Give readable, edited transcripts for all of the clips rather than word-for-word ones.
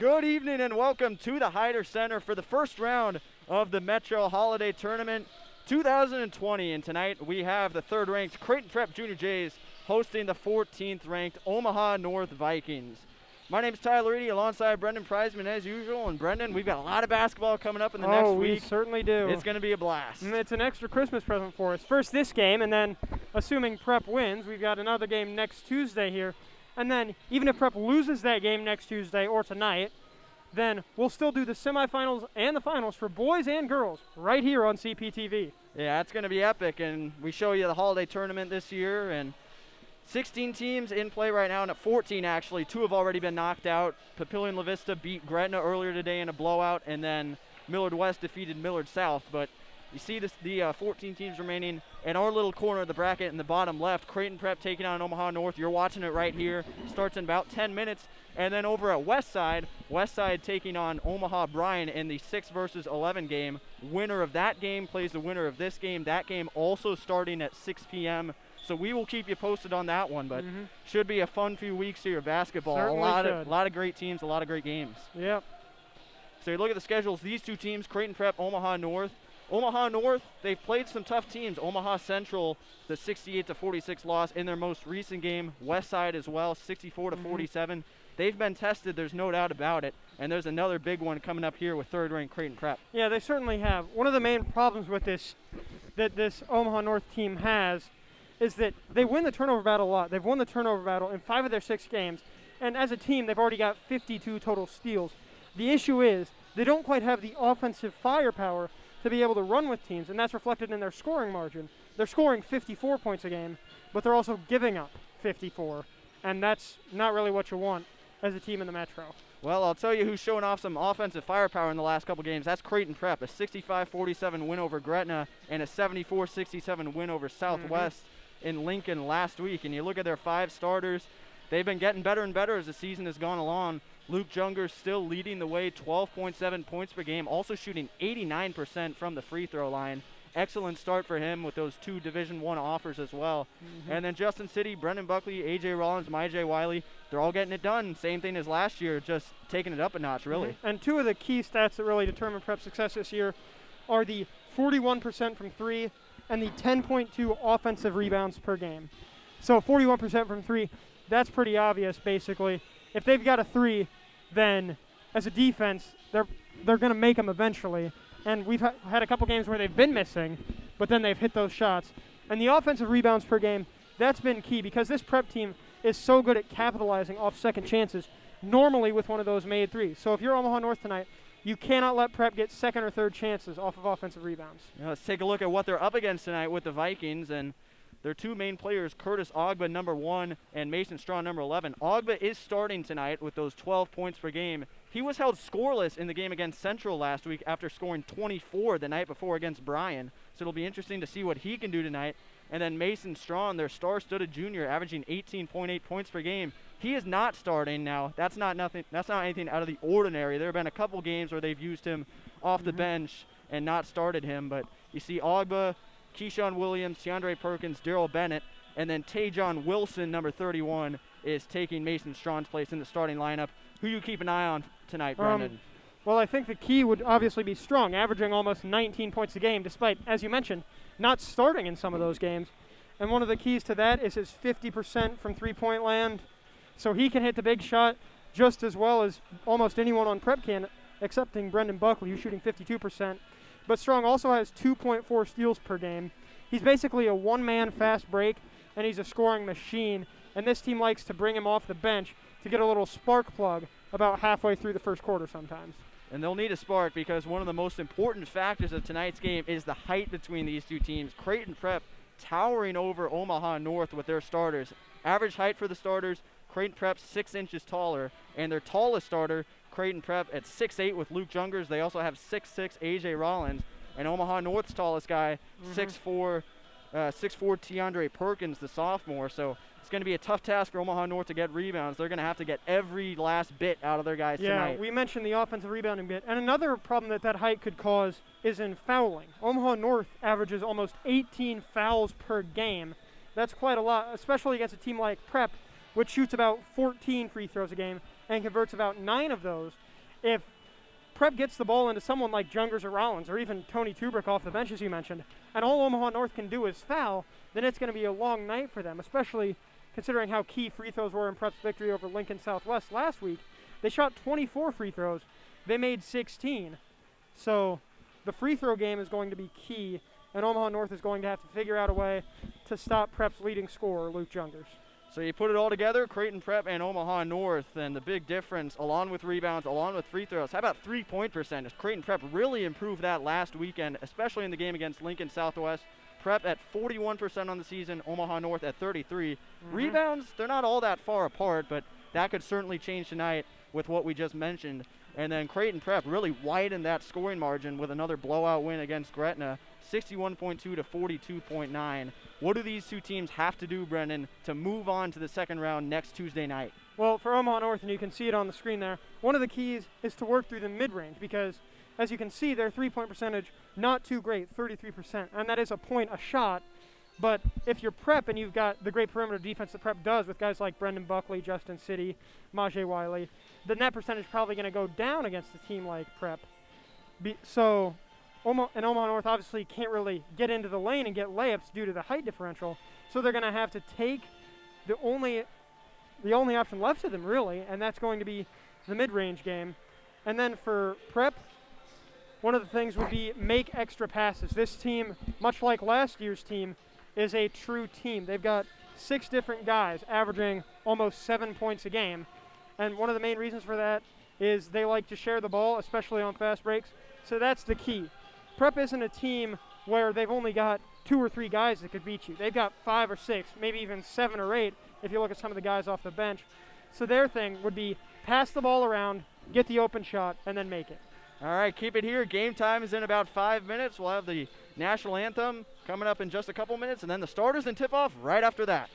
Good evening and welcome to the Hyder Center for the first round of the Metro Holiday Tournament 2020. And tonight we have the third-ranked Creighton Prep Junior Jays hosting the 14th-ranked Omaha North Vikings. My name is Tyler Eady alongside Brendan Prizeman as usual. And Brendan, we've got a lot of basketball coming up in the next week. We certainly do. It's going to be a blast. And it's an extra Christmas present for us. First this game, and then assuming Prep wins, we've got another game next Tuesday here. And then even if Prep loses that game next Tuesday or tonight, then we'll still do the semifinals and the finals for boys and girls right here on CPTV. Yeah, it's going to be epic, and we show you the holiday tournament this year, and 16 teams in play right now, and at 14 actually. 2 have already been knocked out. Papillion La Vista beat Gretna earlier today in a blowout, and then Millard West defeated Millard South. But you see the 14 teams remaining in our little corner of the bracket in the bottom left. Creighton Prep taking on Omaha North. You're watching it right here. Starts in about 10 minutes. And then over at Westside taking on Omaha Bryan in the 6 versus 11 game. Winner of that game plays the winner of this game. That game also starting at 6 p.m. So we will keep you posted on that one, but should be a fun few weeks here of basketball. Certainly a lot of great teams, a lot of great games. Yep. So you look at the schedules, these 2 teams, Creighton Prep, Omaha North. Omaha North, they've played some tough teams. Omaha Central, the 68-46 loss in their most recent game. Westside as well, 64-47. They've been tested, there's no doubt about it. And there's another big one coming up here with third-ranked Creighton Prep. Yeah, they certainly have. One of the main problems with this Omaha North team has is that they win the turnover battle a lot. They've won the turnover battle in 5 of their 6 games. And as a team, they've already got 52 total steals. The issue is they don't quite have the offensive firepower to be able to run with teams, and that's reflected in their scoring margin. They're scoring 54 points a game, but they're also giving up 54, and that's not really what you want as a team in the Metro. Well, I'll tell you who's showing off some offensive firepower in the last couple games. That's Creighton Prep, a 65-47 win over Gretna and a 74-67 win over Southwest in Lincoln last week. And you look at their 5 starters, they've been getting better and better as the season has gone along. Luke Junger still leading the way, 12.7 points per game, also shooting 89% from the free throw line. Excellent start for him with those 2 Division I offers as well. And then Justin City, Brennan Buckley, A.J. Rollins, MyJ Wiley, they're all getting it done. Same thing as last year, just taking it up a notch, really. And 2 of the key stats that really determine Prep success this year are the 41% from 3 and the 10.2 offensive rebounds per game. So 41% from 3, that's pretty obvious, basically. If they've got a 3, then as a defense, they're going to make them eventually. And we've had a couple games where they've been missing, but then they've hit those shots. And the offensive rebounds per game, that's been key because this Prep team is so good at capitalizing off second chances, normally with one of those made 3s. So if you're Omaha North tonight, you cannot let Prep get second or third chances off of offensive rebounds. Yeah, let's take a look at what they're up against tonight with the Vikings. And their 2 main players, Curtis Ogba, number 1, and Mason Strawn, number 11. Ogba is starting tonight with those 12 points per game. He was held scoreless in the game against Central last week after scoring 24 the night before against Bryan. So it'll be interesting to see what he can do tonight. And then Mason Strawn, their star-studded junior, averaging 18.8 points per game. He is not starting now. That's not anything out of the ordinary. There have been a couple games where they've used him off the bench and not started him. But you see Ogba, Keyshawn Williams, Tiandre Perkins, Daryl Bennett, and then Tajon Wilson, number 31, is taking Mason Strawn's place in the starting lineup. Who you keep an eye on tonight, Brendan? Well, I think the key would obviously be Strong, averaging almost 19 points a game, despite, as you mentioned, not starting in some of those games. And one of the keys to that is his 50% from three-point land. So he can hit the big shot just as well as almost anyone on Prep can, excepting Brendan Buckley, who's shooting 52%. But Strong also has 2.4 steals per game. He's basically a one-man fast break, and he's a scoring machine. And this team likes to bring him off the bench to get a little spark plug about halfway through the first quarter sometimes. And they'll need a spark because one of the most important factors of tonight's game is the height between these 2 teams. Creighton Prep towering over Omaha North with their starters. Average height for the starters, Creighton Prep 6 inches taller, and their tallest starter, Creighton Prep at 6'8" with Luke Jungers. They also have 6'6" A.J. Rollins, and Omaha North's tallest guy, 6'4", Tiandre Perkins, the sophomore. So it's going to be a tough task for Omaha North to get rebounds. They're going to have to get every last bit out of their guys tonight. Yeah, we mentioned the offensive rebounding bit. And another problem that height could cause is in fouling. Omaha North averages almost 18 fouls per game. That's quite a lot, especially against a team like Prep, which shoots about 14 free throws a game and converts about 9 of those. if Prep gets the ball into someone like Jungers or Rollins or even Tony Tubrick off the bench, as you mentioned, and all Omaha North can do is foul, then it's going to be a long night for them, especially considering how key free throws were in Prep's victory over Lincoln Southwest last week. They shot 24 free throws. They made 16. So the free throw game is going to be key, and Omaha North is going to have to figure out a way to stop Prep's leading scorer, Luke Jungers. So you put it all together, Creighton Prep and Omaha North, and the big difference, along with rebounds, along with free throws. How about three-point percentage? Creighton Prep really improved that last weekend, especially in the game against Lincoln Southwest. Prep at 41% on the season, Omaha North at 33. Rebounds, they're not all that far apart, but that could certainly change tonight with what we just mentioned. And then Creighton Prep really widened that scoring margin with another blowout win against Gretna, 61.2 to 42.9. What do these two teams have to do, Brennan, to move on to the second round next Tuesday night? Well, for Omaha North, and you can see it on the screen there, one of the keys is to work through the mid-range because, as you can see, their three-point percentage, not too great, 33%, and that is a point a shot. But if you're Prep and you've got the great perimeter defense that Prep does with guys like Brennan Buckley, Justin City, Majay Wiley, then that percentage is probably going to go down against a team like Prep. So Omaha North obviously can't really get into the lane and get layups due to the height differential, so they're going to have to take the only option left to them, really, and that's going to be the mid-range game. And then for Prep, one of the things would be make extra passes. This team, much like last year's team, is a true team. They've got 6 different guys averaging almost 7 points a game, and one of the main reasons for that is they like to share the ball, especially on fast breaks, so that's the key. Prep isn't a team where they've only got 2 or 3 guys that could beat you. They've got 5 or 6, maybe even 7 or 8 if you look at some of the guys off the bench. So their thing would be pass the ball around, get the open shot, and then make it. All right, keep it here. Game time is in about 5 minutes. We'll have the national anthem coming up in just a couple minutes, and then the starters and tip-off right after that.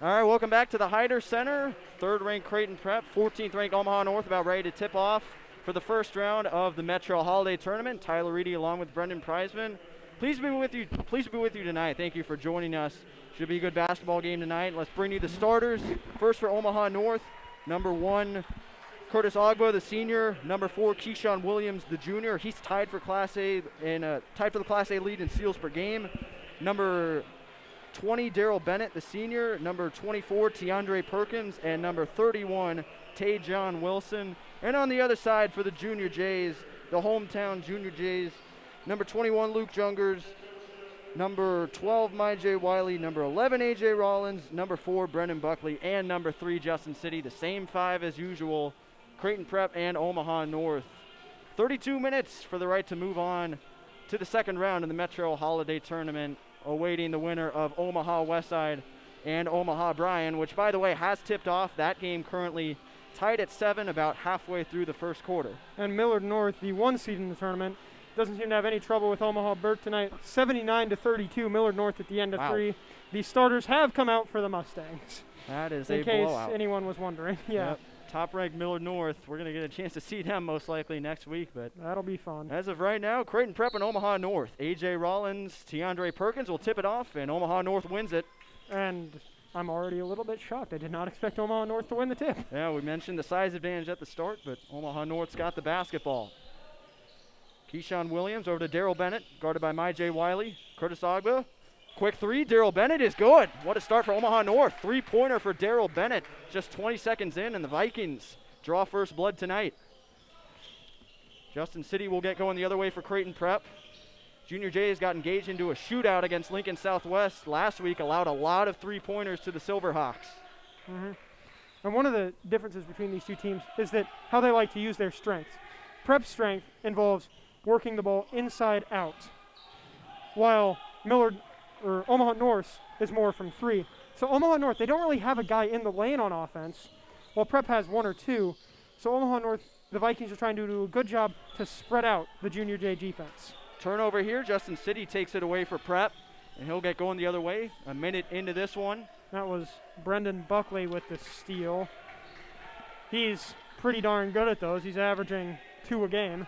All right, welcome back to the Hyder Center. Third-ranked Creighton Prep, 14th-ranked Omaha North, about ready to tip off for the first round of the Metro Holiday Tournament. Tyler Reedy along with Brendan Preisman. Pleased to be with you tonight. Thank you for joining us. Should be a good basketball game tonight. Let's bring you the starters. First for Omaha North, number 1, Curtis Ogba, the senior. Number 4, Keyshawn Williams, the junior. He's tied for Class A and tied for the Class A lead in steals per game. Number 20, Daryl Bennett, the senior. Number 24, Tiandre Perkins, and number 31, Tajon Wilson. And on the other side for the Junior Jays, the hometown Junior Jays, number 21, Luke Jungers. Number 12, J. Wiley. Number 11, A.J. Rollins. Number 4, Brennan Buckley. And number 3, Justin City. The same 5 as usual. Creighton Prep and Omaha North. 32 minutes for the right to move on to the second round in the Metro Holiday Tournament, awaiting the winner of Omaha Westside and Omaha Bryan, which, by the way, has tipped off. That game currently tied at 7, about halfway through the first quarter. And Millard North, the 1 seed in the tournament, doesn't seem to have any trouble with Omaha Burke tonight. 79-32, Millard North at the end of 3. The starters have come out for the Mustangs. That is a blowout. In case anyone was wondering. Yeah. Yep. Top-ranked Millard North. We're going to get a chance to see them most likely next week, but that'll be fun. As of right now, Creighton Prep and Omaha North. A.J. Rollins, Tiandre Perkins will tip it off, and Omaha North wins it. And I'm already a little bit shocked. I did not expect Omaha North to win the tip. Yeah, we mentioned the size advantage at the start, but Omaha North's got the basketball. Keyshawn Williams over to Daryl Bennett, guarded by J. Wiley. Curtis Ogba, quick 3. Daryl Bennett is good. What a start for Omaha North. 3-pointer for Daryl Bennett. Just 20 seconds in, and the Vikings draw first blood tonight. Justin City will get going the other way for Creighton Prep. Junior Jays got engaged into a shootout against Lincoln Southwest last week, allowed a lot of 3-pointers to the Silverhawks. And one of the differences between these two teams is that how they like to use their strengths. Prep's strength involves working the ball inside out, while Omaha North is more from 3. So Omaha North, they don't really have a guy in the lane on offense, while Prep has 1 or 2. So Omaha North, the Vikings are trying to do a good job to spread out the Junior J defense. Turnover here. Justin City takes it away for Prep, and he'll get going the other way. A minute into this one. That was Brendan Buckley with the steal. He's pretty darn good at those. He's averaging 2 a game.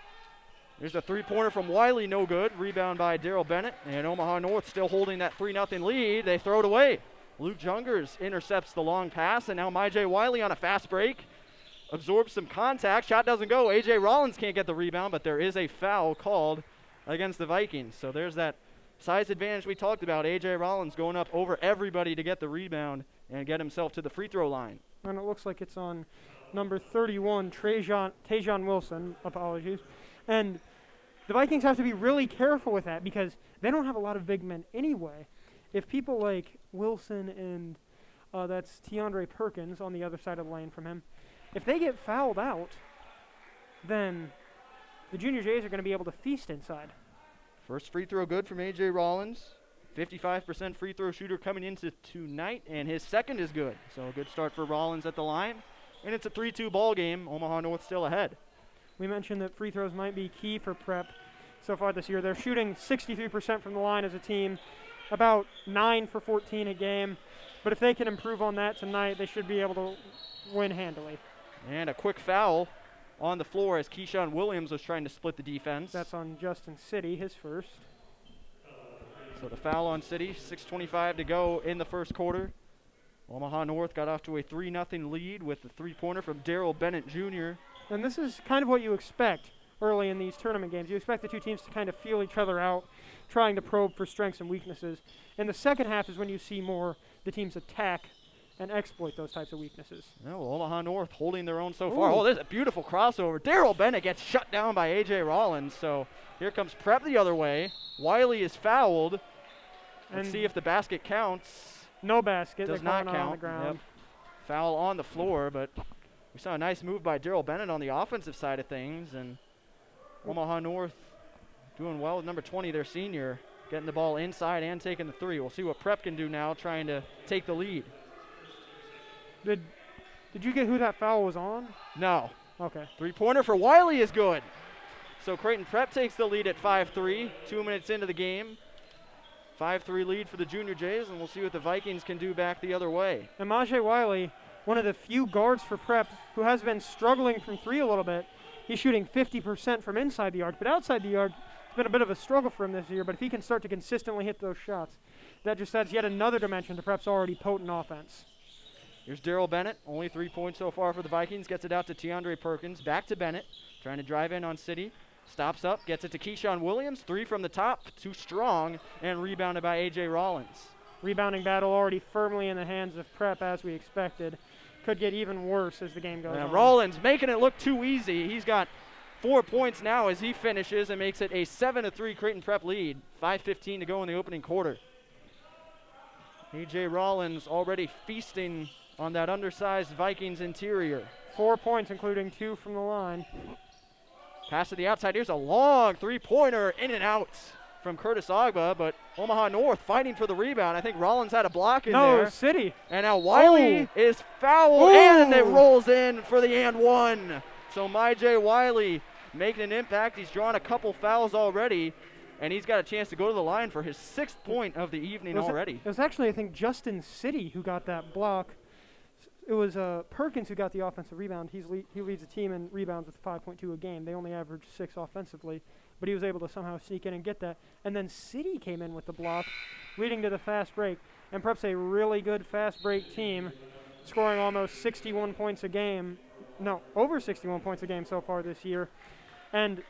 There's a 3-pointer from Wiley, no good. Rebound by Daryl Bennett, and Omaha North still holding that 3-0 lead. They throw it away. Luke Jungers intercepts the long pass, and now J. Wiley on a fast break. Absorbs some contact. Shot doesn't go. A.J. Rollins can't get the rebound, but there is a foul called against the Vikings. So there's that size advantage we talked about. A.J. Rollins going up over everybody to get the rebound and get himself to the free throw line. And it looks like it's on number 31, Tajon Wilson. Apologies. And the Vikings have to be really careful with that because they don't have a lot of big men anyway. If people like Wilson and that's Tiandre Perkins on the other side of the lane from him, if they get fouled out, then the Junior Jays are going to be able to feast inside. First free throw good from A.J. Rollins. 55% free throw shooter coming into tonight, and his second is good. So a good start for Rollins at the line. And it's a 3-2 ball game. Omaha North still ahead. We mentioned that free throws might be key for Prep so far this year. They're shooting 63% from the line as a team, about 9 for 14 a game. But if they can improve on that tonight, they should be able to win handily. And a quick foul on the floor as Keyshawn Williams was trying to split the defense. That's on Justin City, his first. So the foul on City, 6:25 to go in the first quarter. Omaha North got off to a 3-0 lead with the 3-pointer from Daryl Bennett Jr. And this is kind of what you expect early in these tournament games. You expect the two teams to kind of feel each other out, trying to probe for strengths and weaknesses. In the second half is when you see more the teams attack and exploit those types of weaknesses. Oh, well, Omaha North holding their own so far. Oh, there's a beautiful crossover. Daryl Bennett gets shut down by A.J. Rollins. So here comes Prep the other way. Wiley is fouled. Let's see if the basket counts. No basket. Does not count. On the ground. Yep. Foul on the floor, but we saw a nice move by Daryl Bennett on the offensive side of things. And Omaha North doing well with number 20, their senior, getting the ball inside and taking the 3. We'll see what Prep can do now, trying to take the lead. Did you get who that foul was on? No. Okay. 3-pointer for Wiley is good. So Creighton Prep takes the lead at 5-3, 2 minutes into the game. 5-3 lead for the Junior Jays, and we'll see what the Vikings can do back the other way. And Majay Wiley, one of the few guards for Prep who has been struggling from three a little bit. He's shooting 50% from inside the arc, but outside the arc, it's been a bit of a struggle for him this year, but if he can start to consistently hit those shots, that just adds yet another dimension to Prep's already potent offense. Here's Daryl Bennett, only 3 points so far for the Vikings, gets it out to Teandre Perkins, back to Bennett, trying to drive in on City. Stops up, gets it to Keyshawn Williams, 3 from the top, too strong, and rebounded by A.J. Rollins. Rebounding battle already firmly in the hands of Prep as we expected. Could get even worse as the game goes on. Rollins making it look too easy. He's got 4 points now as he finishes and makes it a 7-3 Creighton Prep lead. 5:15 to go in the opening quarter. A.J. Rollins already feasting on that undersized Vikings interior. 4 points, including 2 from the line. Pass to the outside. Here's a long three-pointer in and out from Curtis Ogba, but Omaha North fighting for the rebound. I think Rollins had a block in there. No, City. And now Wiley is fouled, and it rolls in for the and one. So Majay Wiley making an impact. He's drawn a couple fouls already, and he's got a chance to go to the line for his 6th point of the evening already. It was actually, I think, Justin City who got that block. It was Perkins who got the offensive rebound. He leads the team in rebounds with 5.2 a game. They only average 6 offensively, but he was able to somehow sneak in and get that. And then City came in with the block, leading to the fast break. And Prep's a really good fast break team, scoring almost 61 points a game. No, over 61 points a game so far this year. And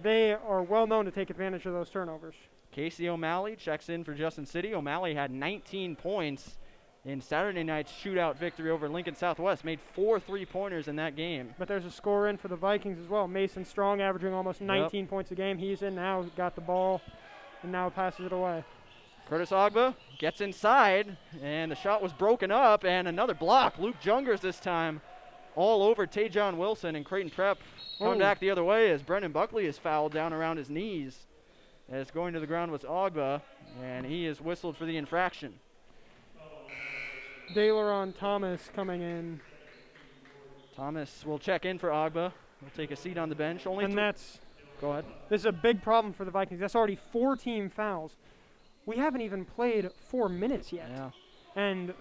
they are well known to take advantage of those turnovers. Casey O'Malley checks in for Justin City. O'Malley had 19 points in Saturday night's shootout victory over Lincoln Southwest. Made 4 3-pointers in that game. But there's a score in for the Vikings as well. Mason Strong averaging almost 19 points a game. He's in now, got the ball, and now passes it away. Curtis Ogba gets inside, and the shot was broken up, and another block. Luke Jungers this time all over Tajon Wilson, and Creighton Prep coming back the other way as Brennan Buckley is fouled down around his knees. As going to the ground was Ogba, and he is whistled for the infraction. Daleron Thomas coming in. Thomas will check in for Ogba. He'll take a seat on the bench. Go ahead. This is a big problem for the Vikings. That's already 4 team fouls. We haven't even played 4 minutes yet. Yeah. And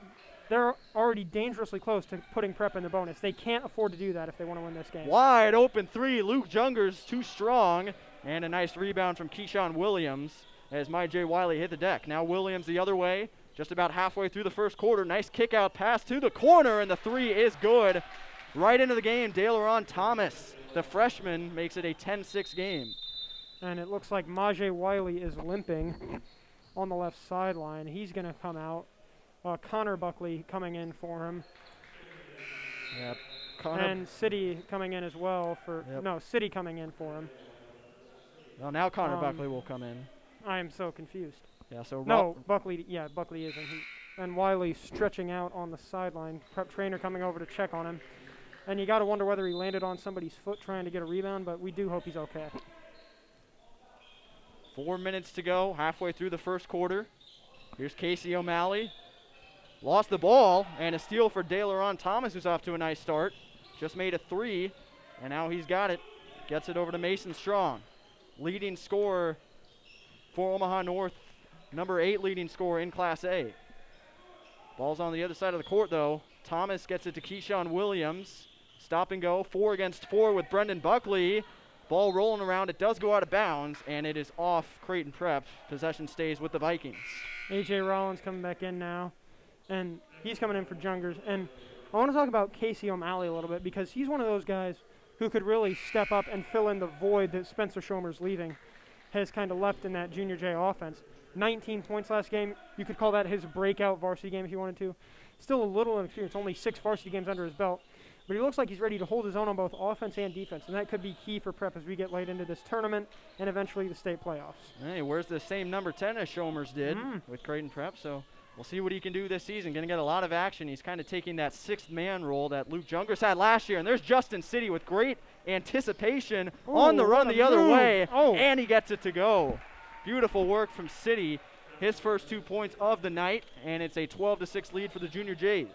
they're already dangerously close to putting Prep in the bonus. They can't afford to do that if they want to win this game. Wide open 3. Luke Jungers too strong. And a nice rebound from Keyshawn Williams as Majay Wiley hit the deck. Now Williams the other way. Just about halfway through the first quarter. Nice kick out pass to the corner, and the 3 is good. Right into the game, Daleron Thomas, the freshman, makes it a 10-6 game. And it looks like Majay Wiley is limping on the left sideline. He's going to come out. Connor Buckley coming in for him. Yep. And City coming in as well for City coming in for him. Well, now Connor Buckley will come in. I am so confused. Yeah, so Buckley isn't. And Wiley stretching out on the sideline. Prep trainer coming over to check on him. And you got to wonder whether he landed on somebody's foot trying to get a rebound, but we do hope he's okay. 4 minutes to go, halfway through the first quarter. Here's Casey O'Malley. Lost the ball, and a steal for Daleron Thomas, who's off to a nice start. Just made a 3, and now he's got it. Gets it over to Mason Strong. Leading scorer for Omaha North. Number 8 leading scorer in Class A. Ball's on the other side of the court, though. Thomas gets it to Keyshawn Williams. Stop and go, 4 against 4 with Brendan Buckley. Ball rolling around. It does go out of bounds, and it is off Creighton Prep. Possession stays with the Vikings. A.J. Rollins coming back in now, and he's coming in for Jungers. And I want to talk about Casey O'Malley a little bit because he's one of those guys who could really step up and fill in the void that Spencer Schomer's leaving has kind of left in that Junior J offense. 19 points last game. You could call that his breakout varsity game if you wanted to. Still a little inexperienced, only 6 varsity games under his belt. But he looks like he's ready to hold his own on both offense and defense, and that could be key for Prep as we get late into this tournament and eventually the state playoffs. Hey, wears the same number 10 as Schomer's did with Creighton Prep, so we'll see what he can do this season. Going to get a lot of action. He's kind of taking that 6th man role that Luke Jungers had last year, and there's Justin City with great anticipation on the run the other way, and he gets it to go. Beautiful work from City. His first 2 points of the night, and it's a 12-6 lead for the Junior Jays.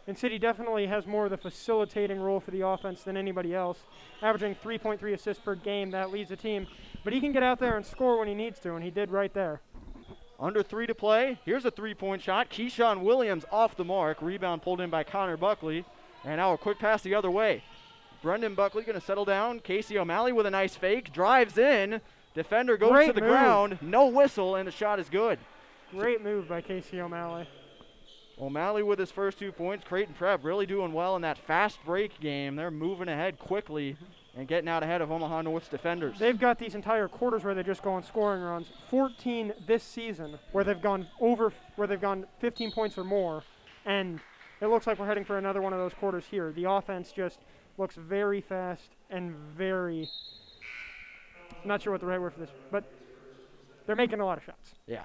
And City definitely has more of the facilitating role for the offense than anybody else, averaging 3.3 assists per game. That leads the team. But he can get out there and score when he needs to, and he did right there. Under 3 to play. Here's a three-point shot. Keyshawn Williams off the mark. Rebound pulled in by Connor Buckley. And now a quick pass the other way. Brennan Buckley going to settle down. Casey O'Malley with a nice fake. Drives in. Defender goes Great to the move. ground. No whistle, and the shot is good. Great move by Casey O'Malley. O'Malley with his first 2 points. Creighton Prep really doing well in that fast break game. They're moving ahead quickly and getting out ahead of Omaha North's defenders. They've got these entire quarters where they just go on scoring runs. 14 this season where they've gone 15 points or more, and it looks like we're heading for another one of those quarters here. The offense just looks very fast and very, not sure what the right word for this, but they're making a lot of shots. Yeah.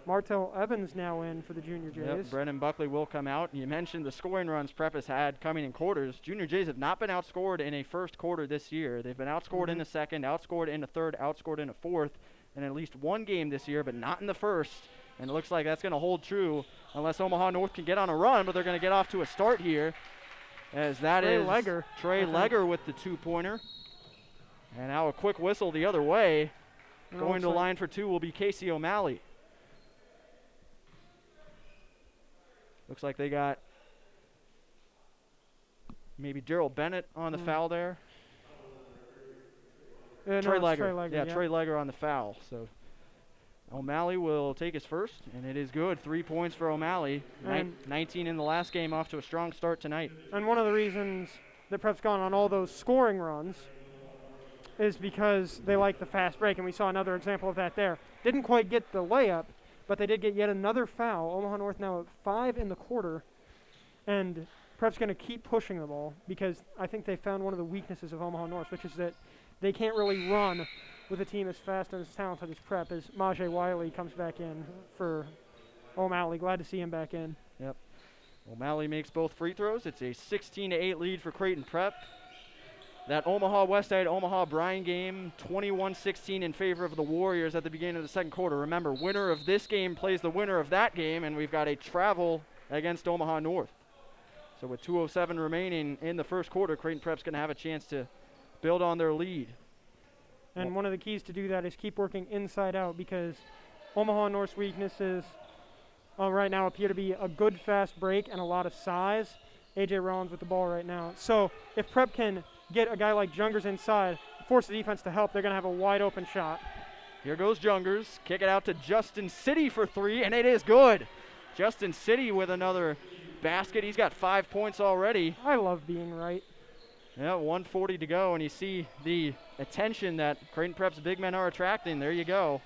Martell Evans now in for the Junior Jays. Yep, Brennan Buckley will come out. You mentioned the scoring runs Prep has had coming in quarters. Junior Jays have not been outscored in a first quarter this year. They've been outscored in the second, outscored in the third, outscored in the fourth, and at least one game this year, but not in the first. And it looks like that's going to hold true unless Omaha North can get on a run, but they're going to get off to a start here. As that Trey is Legger. Trey Legger with the 2-pointer. And now a quick whistle the other way. Going to the line for 2 will be Casey O'Malley. Looks like they got maybe Daryl Bennett on the foul there. Trey Legger. Yeah, Trey Legger on the foul. So O'Malley will take his first, and it is good. 3 points for O'Malley. 19 in the last game, off to a strong start tonight. And one of the reasons that Prep's gone on all those scoring runs is because they like the fast break, and we saw another example of that there. Didn't quite get the layup, but they did get yet another foul. Omaha North now at 5 in the quarter, and Prep's going to keep pushing the ball because I think they found one of the weaknesses of Omaha North, which is that they can't really run with a team as fast and as talented as Prep, as Majay Wiley comes back in for O'Malley. Glad to see him back in. Yep. O'Malley makes both free throws. It's a 16-8 lead for Creighton Prep. That Omaha Westside Omaha Bryan game, 21-16 in favor of the Warriors at the beginning of the second quarter. Remember, winner of this game plays the winner of that game, and we've got a travel against Omaha North. So with 2:07 remaining in the first quarter, Creighton Prep's going to have a chance to build on their lead. And one of the keys to do that is keep working inside out, because Omaha North's weaknesses right now appear to be a good fast break and a lot of size. A.J. Rollins with the ball right now. So if Prep can get a guy like Jungers inside, force the defense to help, they're going to have a wide open shot. Here goes Jungers. Kick it out to Justin City for 3, and it is good. Justin City with another basket. He's got 5 points already. I love being right. Yeah, 1:40 to go, and you see the attention that Creighton Prep's big men are attracting. There you go.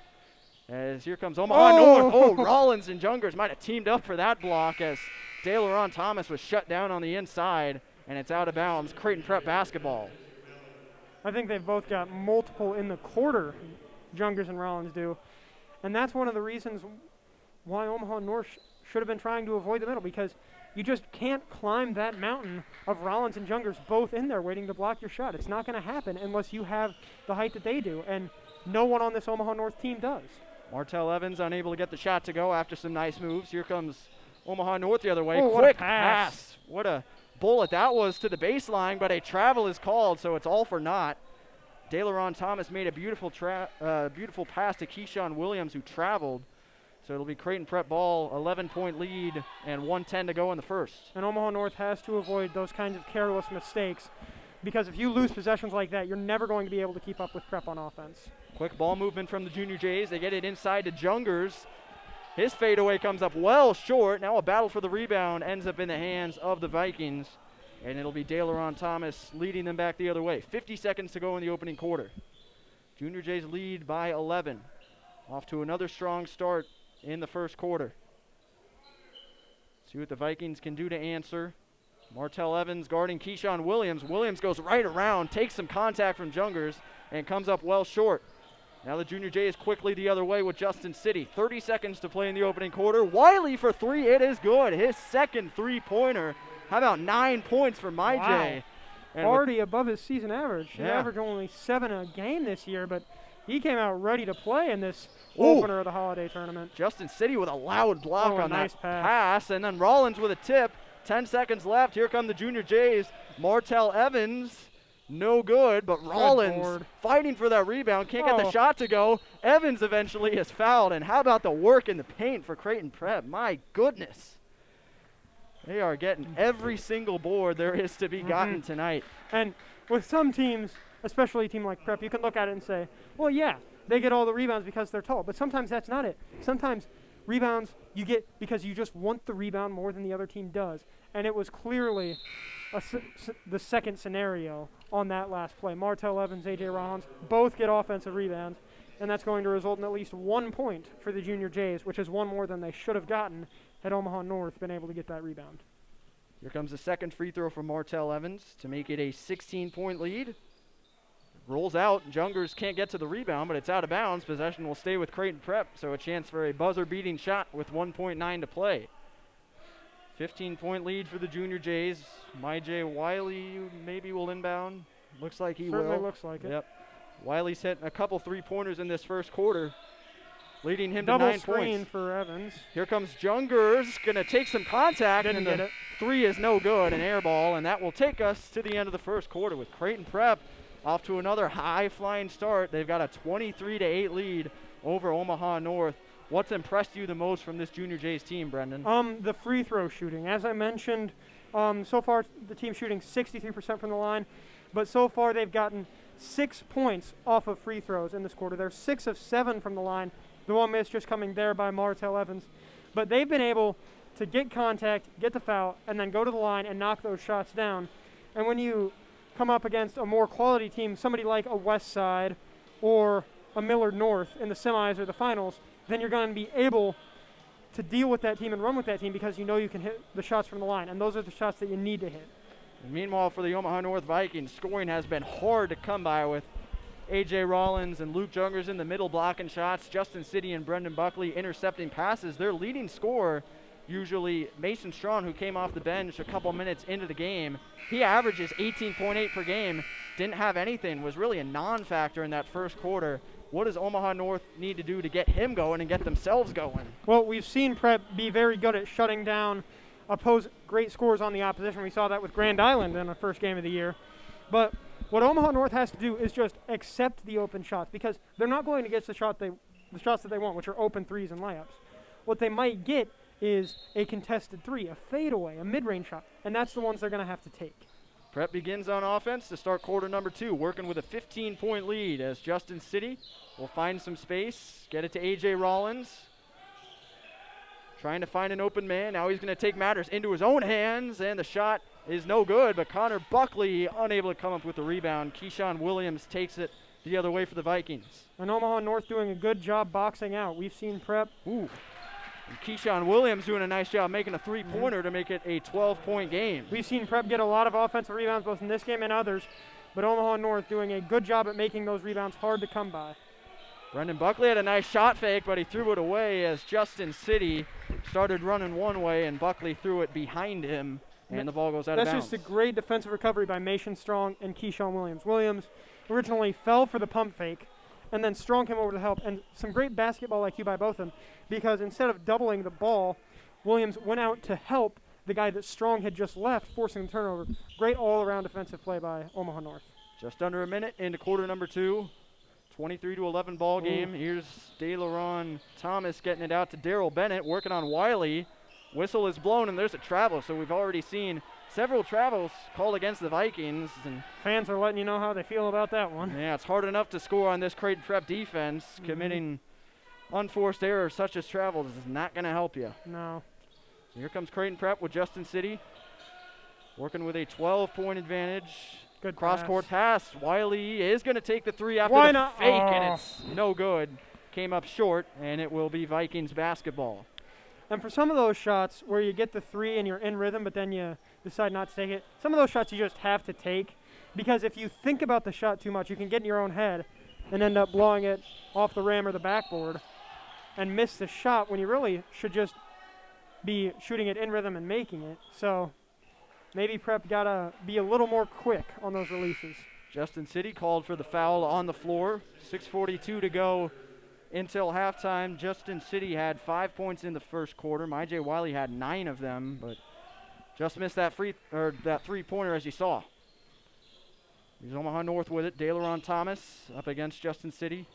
As here comes Omaha North. Oh, Rollins and Jungers might have teamed up for that block as Daleron Thomas was shut down on the inside, and it's out of bounds. Creighton Prep basketball. I think they've both got multiple in the quarter, Jungers and Rollins do. And that's one of the reasons why Omaha North should have been trying to avoid the middle, because you just can't climb that mountain of Rollins and Jungers both in there waiting to block your shot. It's not going to happen unless you have the height that they do, and no one on this Omaha North team does. Martell Evans unable to get the shot to go after some nice moves. Here comes Omaha North the other way. Oh, Quick what a pass. What a bullet that was to the baseline, but a travel is called, so it's all for naught. Daleron Thomas made a beautiful pass to Keyshawn Williams, who traveled. So it'll be Creighton Prep ball, 11-point lead, and 1:10 to go in the first. And Omaha North has to avoid those kinds of careless mistakes, because if you lose possessions like that, you're never going to be able to keep up with Prep on offense. Quick ball movement from the Junior Jays. They get it inside to Jungers. His fadeaway comes up well short. Now a battle for the rebound ends up in the hands of the Vikings, and it'll be Daleron Thomas leading them back the other way. 50 seconds to go in the opening quarter. Junior Jays lead by 11. Off to another strong start in the first quarter. See what the Vikings can do to answer. Martell Evans guarding Keyshawn Williams. Williams goes right around, takes some contact from Jungers, and comes up well short. Now the Junior Jays quickly the other way with Justin City. 30 seconds to play in the opening quarter. Wiley for 3, it is good. His second three-pointer. How about 9 points for Majay? Wow. Already above his season average. He averaged only 7 a game this year, but he came out ready to play in this opener of the holiday tournament. Justin City with a loud block on nice that pass, and then Rollins with a tip. 10 seconds left. Here come the Junior Jays. Martell Evans no good, but Rollins Lord. fighting for that rebound, can't get the Oh. shot to go. Evans eventually is fouled, and how about the work in the paint for Creighton Prep? My goodness. They are getting every single board there is to be gotten tonight. And with some teams, especially a team like Prep, you can look at it and say, well, yeah, they get all the rebounds because they're tall. But sometimes that's not it. Sometimes rebounds you get because you just want the rebound more than the other team does. And it was clearly the second scenario on that last play. Martell Evans, A.J. Rollins both get offensive rebounds. And that's going to result in at least 1 point for the Junior Jays, which is one more than they should have gotten had Omaha North been able to get that rebound. Here comes the second free throw from Martell Evans to make it a 16-point lead. Rolls out. Jungers can't get to the rebound, but it's out of bounds. Possession will stay with Creighton Prep, so a chance for a buzzer-beating shot with 1.9 to play. 15-point lead for the Junior Jays. J. Wiley maybe will inbound. Looks like he will. Certainly looks like it. Yep. Wiley's hit a couple three-pointers in this first quarter, leading him Double to 9 screen points. for Evans. Here comes Jungers, going to take some contact. Didn't and get the it. three is no good, an air ball, and that will take us to the end of the first quarter with Creighton Prep off to another high-flying start. They've got a 23-8 lead over Omaha North. What's impressed you the most from this Junior Jays team, Brendan? The free throw shooting. As I mentioned, so far the team's shooting 63% from the line, but so far they've gotten 6 points off of free throws in this quarter. They're 6 of 7 from the line. The one miss just coming there by Martell Evans. But they've been able to get contact, get the foul, and then go to the line and knock those shots down. And when you come up against a more quality team, somebody like a West Side or a Millard North in the semis or the finals, then you're going to be able to deal with that team and run with that team because you know you can hit the shots from the line. And those are the shots that you need to hit. And meanwhile, for the Omaha North Vikings, scoring has been hard to come by with A.J. Rollins and Luke Jungers in the middle blocking shots, Justin City and Brendan Buckley intercepting passes. Their leading scorer, usually Mason Strawn, who came off the bench a couple minutes into the game. He averages 18.8 per game, didn't have anything, was really a non-factor in that first quarter. What does Omaha North need to do to get him going and get themselves going? Well, we've seen Prep be very good at shutting down great scores on the opposition. We saw that with Grand Island in the first game of the year. But what Omaha North has to do is just accept the open shots because they're not going to get the shots that they want, which are open threes and layups. What they might get is a contested three, a fadeaway, a mid-range shot, and that's the ones they're going to have to take. Prep begins on offense to start quarter number 2, working with a 15-point lead as Justin City will find some space, get it to A.J. Rollins. Trying to find an open man. Now he's going to take matters into his own hands, and the shot is no good, but Connor Buckley unable to come up with the rebound. Keyshawn Williams takes it the other way for the Vikings. And Omaha North doing a good job boxing out. We've seen Prep. Ooh. And Keyshawn Williams doing a nice job making a three-pointer to make it a 12-point game. We've seen Prep get a lot of offensive rebounds both in this game and others, but Omaha North doing a good job at making those rebounds hard to come by. Brendan Buckley had a nice shot fake, but he threw it away as Justin City started running one way, and Buckley threw it behind him, and the ball goes out of bounds. That's just a great defensive recovery by Mason Strong and Keyshawn Williams. Williams originally fell for the pump fake, and then Strong came over to help, and some great basketball IQ by both of them, because instead of doubling the ball, Williams went out to help the guy that Strong had just left, forcing the turnover. Great all-around defensive play by Omaha North. Just under a minute into quarter number 2. 23-11 ball game. Here's DeLaron Thomas getting it out to Daryl Bennett, working on Wiley. Whistle is blown, and there's a travel. So we've already seen several travels called against the Vikings. And fans are letting you know how they feel about that one. yeah, it's hard enough to score on this Creighton Prep defense. Committing unforced errors such as travels is not going to help you. No. So here comes Creighton Prep with Justin City, working with a 12-point advantage. Good cross-court pass. Wiley is going to take the three after Why the not? fake, and it's no good. Came up short, and it will be Vikings basketball. And for some of those shots where you get the three and you're in rhythm, but then you decide not to take it, some of those shots you just have to take, because if you think about the shot too much, you can get in your own head and end up blowing it off the rim or the backboard and miss the shot when you really should just be shooting it in rhythm and making it. So maybe Prep got to be a little more quick on those releases. Justin City called for the foul on the floor. 6:42 to go until halftime. Justin City had 5 points in the first quarter. J. Wiley had 9 of them, but just missed that three-pointer as you saw. Here's Omaha North with it. Daleron Thomas up against Justin City.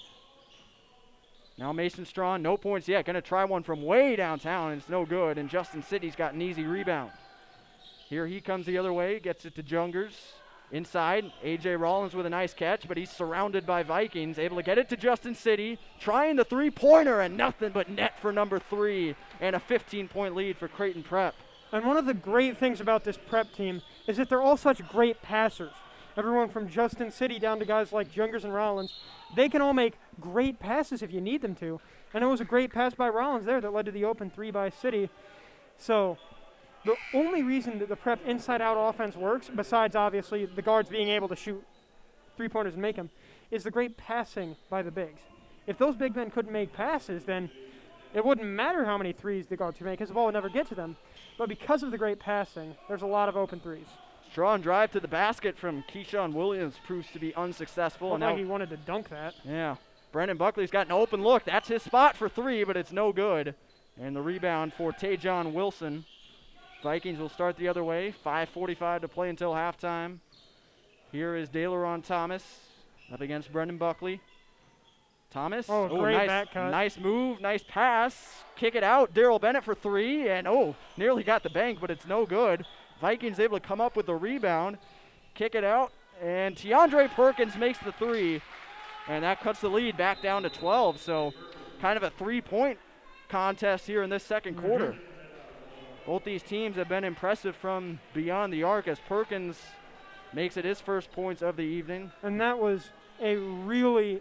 Now Mason Strawn, no points yet. Going to try one from way downtown, and it's no good. And Justin City's got an easy rebound. Here he comes the other way, gets it to Jungers. Inside, A.J. Rollins with a nice catch, but he's surrounded by Vikings. Able to get it to Justin City. Trying the three-pointer, and nothing but net for number 3. And a 15-point lead for Creighton Prep. And one of the great things about this Prep team is that they're all such great passers. Everyone from Justin City down to guys like Jungers and Rollins, they can all make great passes if you need them to. And it was a great pass by Rollins there that led to the open 3 by City. So the only reason that the Prep inside-out offense works, besides obviously the guards being able to shoot three-pointers and make them, is the great passing by the bigs. If those big men couldn't make passes, then it wouldn't matter how many threes the guards could make because the ball would never get to them. But because of the great passing, there's a lot of open threes. Strong drive to the basket from Keyshawn Williams proves to be unsuccessful. Looked like he wanted to dunk that. Yeah. Brennan Buckley's got an open look. That's his spot for 3, but it's no good. And the rebound for Tajon Wilson. Vikings will start the other way. 5:45 to play until halftime. Here is Daleron Thomas up against Brennan Buckley. Thomas. Great nice, back cut. Nice move, nice pass. Kick it out. Daryl Bennett for 3, and nearly got the bank, but it's no good. Vikings able to come up with the rebound, kick it out, and Tiandre Perkins makes the 3, and that cuts the lead back down to 12. So kind of a 3-point contest here in this second quarter. Both these teams have been impressive from beyond the arc as Perkins makes it his first points of the evening. And that was a really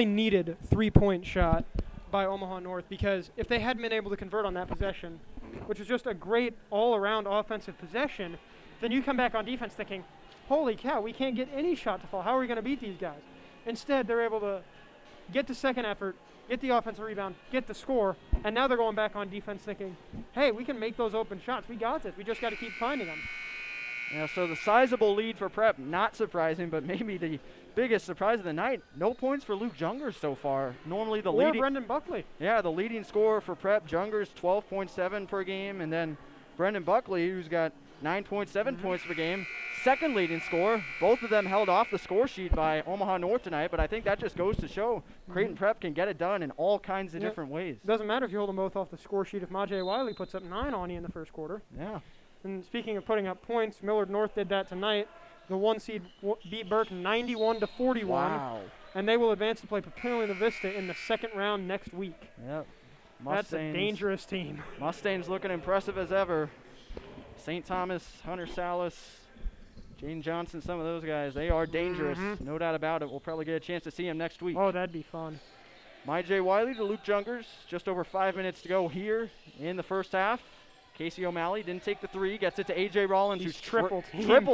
needed 3-point shot by Omaha North, because if they hadn't been able to convert on that possession, which was just a great all-around offensive possession, then you come back on defense thinking, holy cow, we can't get any shot to fall. How are we going to beat these guys? Instead, they're able to get the second effort, get the offensive rebound, get the score, and now they're going back on defense thinking, hey, we can make those open shots. We got this. We just got to keep finding them. Yeah, so the sizable lead for Prep, not surprising, but maybe the biggest surprise of the night. No points for Luke Jungers so far. Normally the leading. Brendan Buckley. Yeah, the leading scorer for Prep, Jungers, 12.7 per game, and then Brendan Buckley, who's got 9.7 points per game, second leading scorer. Both of them held off the score sheet by Omaha North tonight, but I think that just goes to show Creighton Prep can get it done in all kinds of different ways. Doesn't matter if you hold them both off the score sheet if Majay Wiley puts up 9 on you in the first quarter. Yeah. And speaking of putting up points, Millard North did that tonight. The 1 seed beat Burke 91-41. Wow. And they will advance to play Papillion La Vista in the second round next week. Yep. That's a dangerous team. Mustangs looking impressive as ever. St. Thomas, Hunter Salas, Jane Johnson, some of those guys, they are dangerous. No doubt about it. We'll probably get a chance to see them next week. Oh, that'd be fun. Majay Wiley to Luke Jungers. Just over 5 minutes to go here in the first half. Casey O'Malley didn't take the 3, gets it to A.J. Rollins, who's triple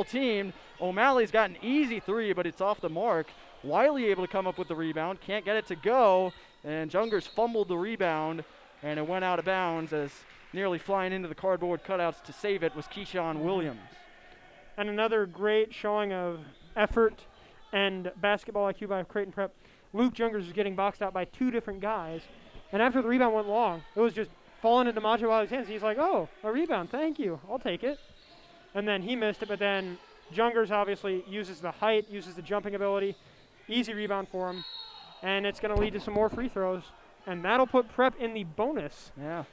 teamed. O'Malley's got an easy 3, but it's off the mark. Wiley able to come up with the rebound, can't get it to go, and Jungers fumbled the rebound, and it went out of bounds as nearly flying into the cardboard cutouts to save it was Keyshawn Williams. And another great showing of effort and basketball IQ by Creighton Prep. Luke Jungers is getting boxed out by 2 different guys, and after the rebound went long, it was just falling into Majay Wiley's hands. He's like, oh, a rebound, thank you, I'll take it. And then he missed it, but then Jungers obviously uses the height, uses the jumping ability. Easy rebound for him, and it's going to lead to some more free throws. And that'll put Prep in the bonus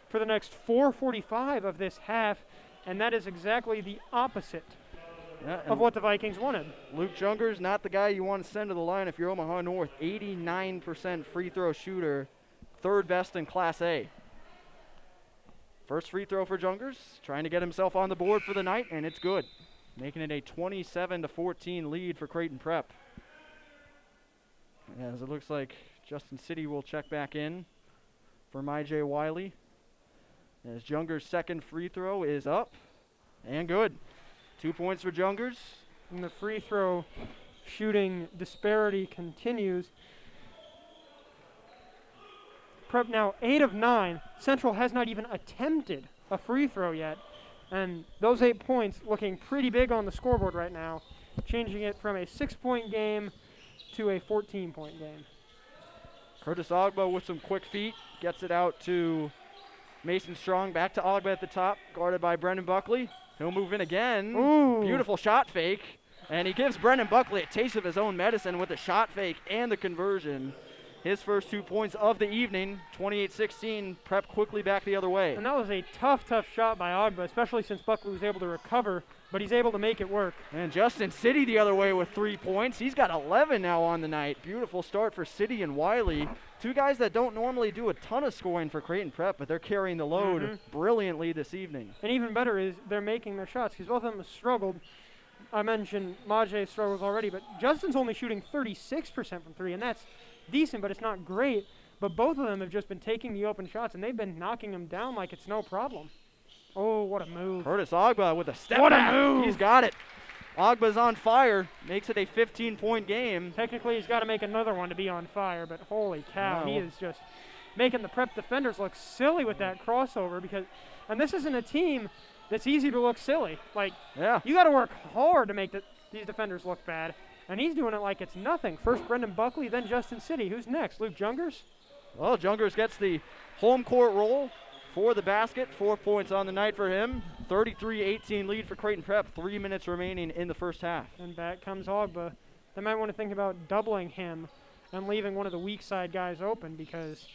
for the next 4:45 of this half, and that is exactly the opposite of what the Vikings wanted. Luke Jungers, not the guy you want to send to the line if you're Omaha North. 89% free throw shooter, 3rd best in Class A. First free throw for Jungers, trying to get himself on the board for the night, and it's good. Making it a 27-14 lead for Creighton Prep. As it looks like Justin City will check back in for Majay Wiley. As Jungers' second free throw is up and good. 2 points for Jungers. And the free throw shooting disparity continues. Prep now 8 of 9. Central has not even attempted a free throw yet. And those 8 points looking pretty big on the scoreboard right now, changing it from a 6-point game to a 14-point game. Curtis Ogba with some quick feet, gets it out to Mason Strong, back to Ogba at the top, guarded by Brennan Buckley. He'll move in again. Ooh. Beautiful shot fake. And he gives Brennan Buckley a taste of his own medicine with a shot fake and the conversion. His first 2 points of the evening, 28-16, Prep quickly back the other way. And that was a tough shot by Ogba, especially since Buckley was able to recover, but he's able to make it work. And Justin City the other way with 3 points. He's got 11 now on the night. Beautiful start for City and Wiley. Two guys that don't normally do a ton of scoring for Creighton Prep, but they're carrying the load brilliantly this evening. And even better is they're making their shots, because both of them have struggled. I mentioned Maj's struggles already, but Justin's only shooting 36% from 3, and that's decent, but it's not great. But both of them have just been taking the open shots, and they've been knocking them down like it's no problem. Oh, what a move. Curtis Ogba with a step What back. a move. He's got it. Ogba's on fire. Makes it a 15-point game. Technically, he's got to make another one to be on fire, but holy cow, he is just making the Prep defenders look silly with that crossover. And this isn't a team that's easy to look silly. Like, you got to work hard to make these defenders look bad. And he's doing it like it's nothing. First Brennan Buckley, then Justin City. Who's next? Luke Jungers? Well, Jungers gets the home court roll for the basket. 4 points on the night for him. 33-18 lead for Creighton Prep. 3 minutes remaining in the first half. And back comes Ogba. They might want to think about doubling him and leaving one of the weak side guys open because,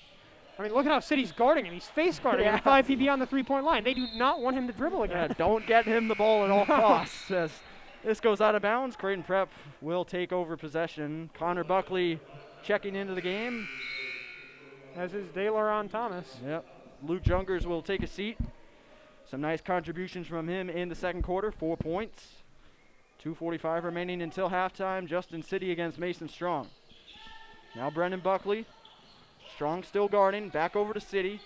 I mean, look at how City's guarding him. He's face guarding him 5 feet beyond the three-point line. They do not want him to dribble again. Don't get him the ball at all costs. As this goes out of bounds, Creighton Prep will take over possession. Connor Buckley checking into the game. As is Daylaron Thomas. Yep. Luke Jungers will take a seat. Some nice contributions from him in the second quarter. 4 points. 2:45 remaining until halftime. Justin City against Mason Strong. Now Brennan Buckley. Strong still guarding. Back over to City.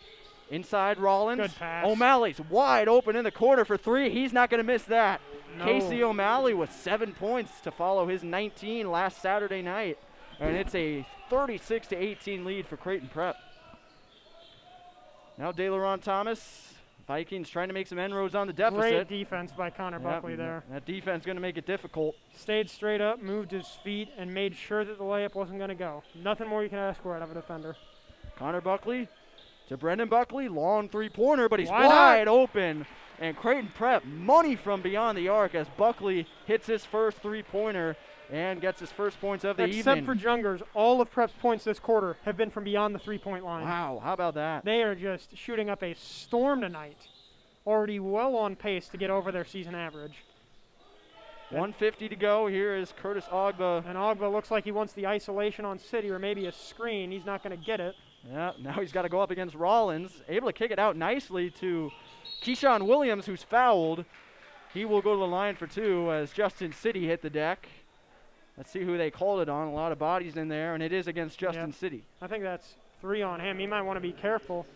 Inside Rollins. Good pass. O'Malley's wide open in the corner for 3. He's not going to miss that. No. Casey O'Malley with 7 points to follow his 19 last Saturday night. And it's a 36-18 lead for Creighton Prep. Now Daylaron Thomas. Vikings trying to make some inroads on the deficit. Great defense by Connor Buckley there. That defense going to make it difficult. Stayed straight up, moved his feet, and made sure that the layup wasn't going to go. Nothing more you can ask for out of a defender. Connor Buckley to Brennan Buckley. Long three-pointer, but he's Why wide not? open. And Creighton Prep money from beyond the arc as Buckley hits his first three-pointer and gets his first points of the evening. Except for Jungers, all of Prep's points this quarter have been from beyond the three-point line. Wow, how about that? They are just shooting up a storm tonight. Already well on pace to get over their season average. 1:50 to go. Here is Curtis Ogba. And Ogba looks like he wants the isolation on City or maybe a screen. He's not going to get it. Yeah, now he's got to go up against Rollins. Able to kick it out nicely to Keyshawn Williams, who's fouled. He will go to the line for 2 as Justin City hit the deck. Let's see who they called it on. A lot of bodies in there, and it is against Justin City. I think that's 3 on him. He might want to be careful.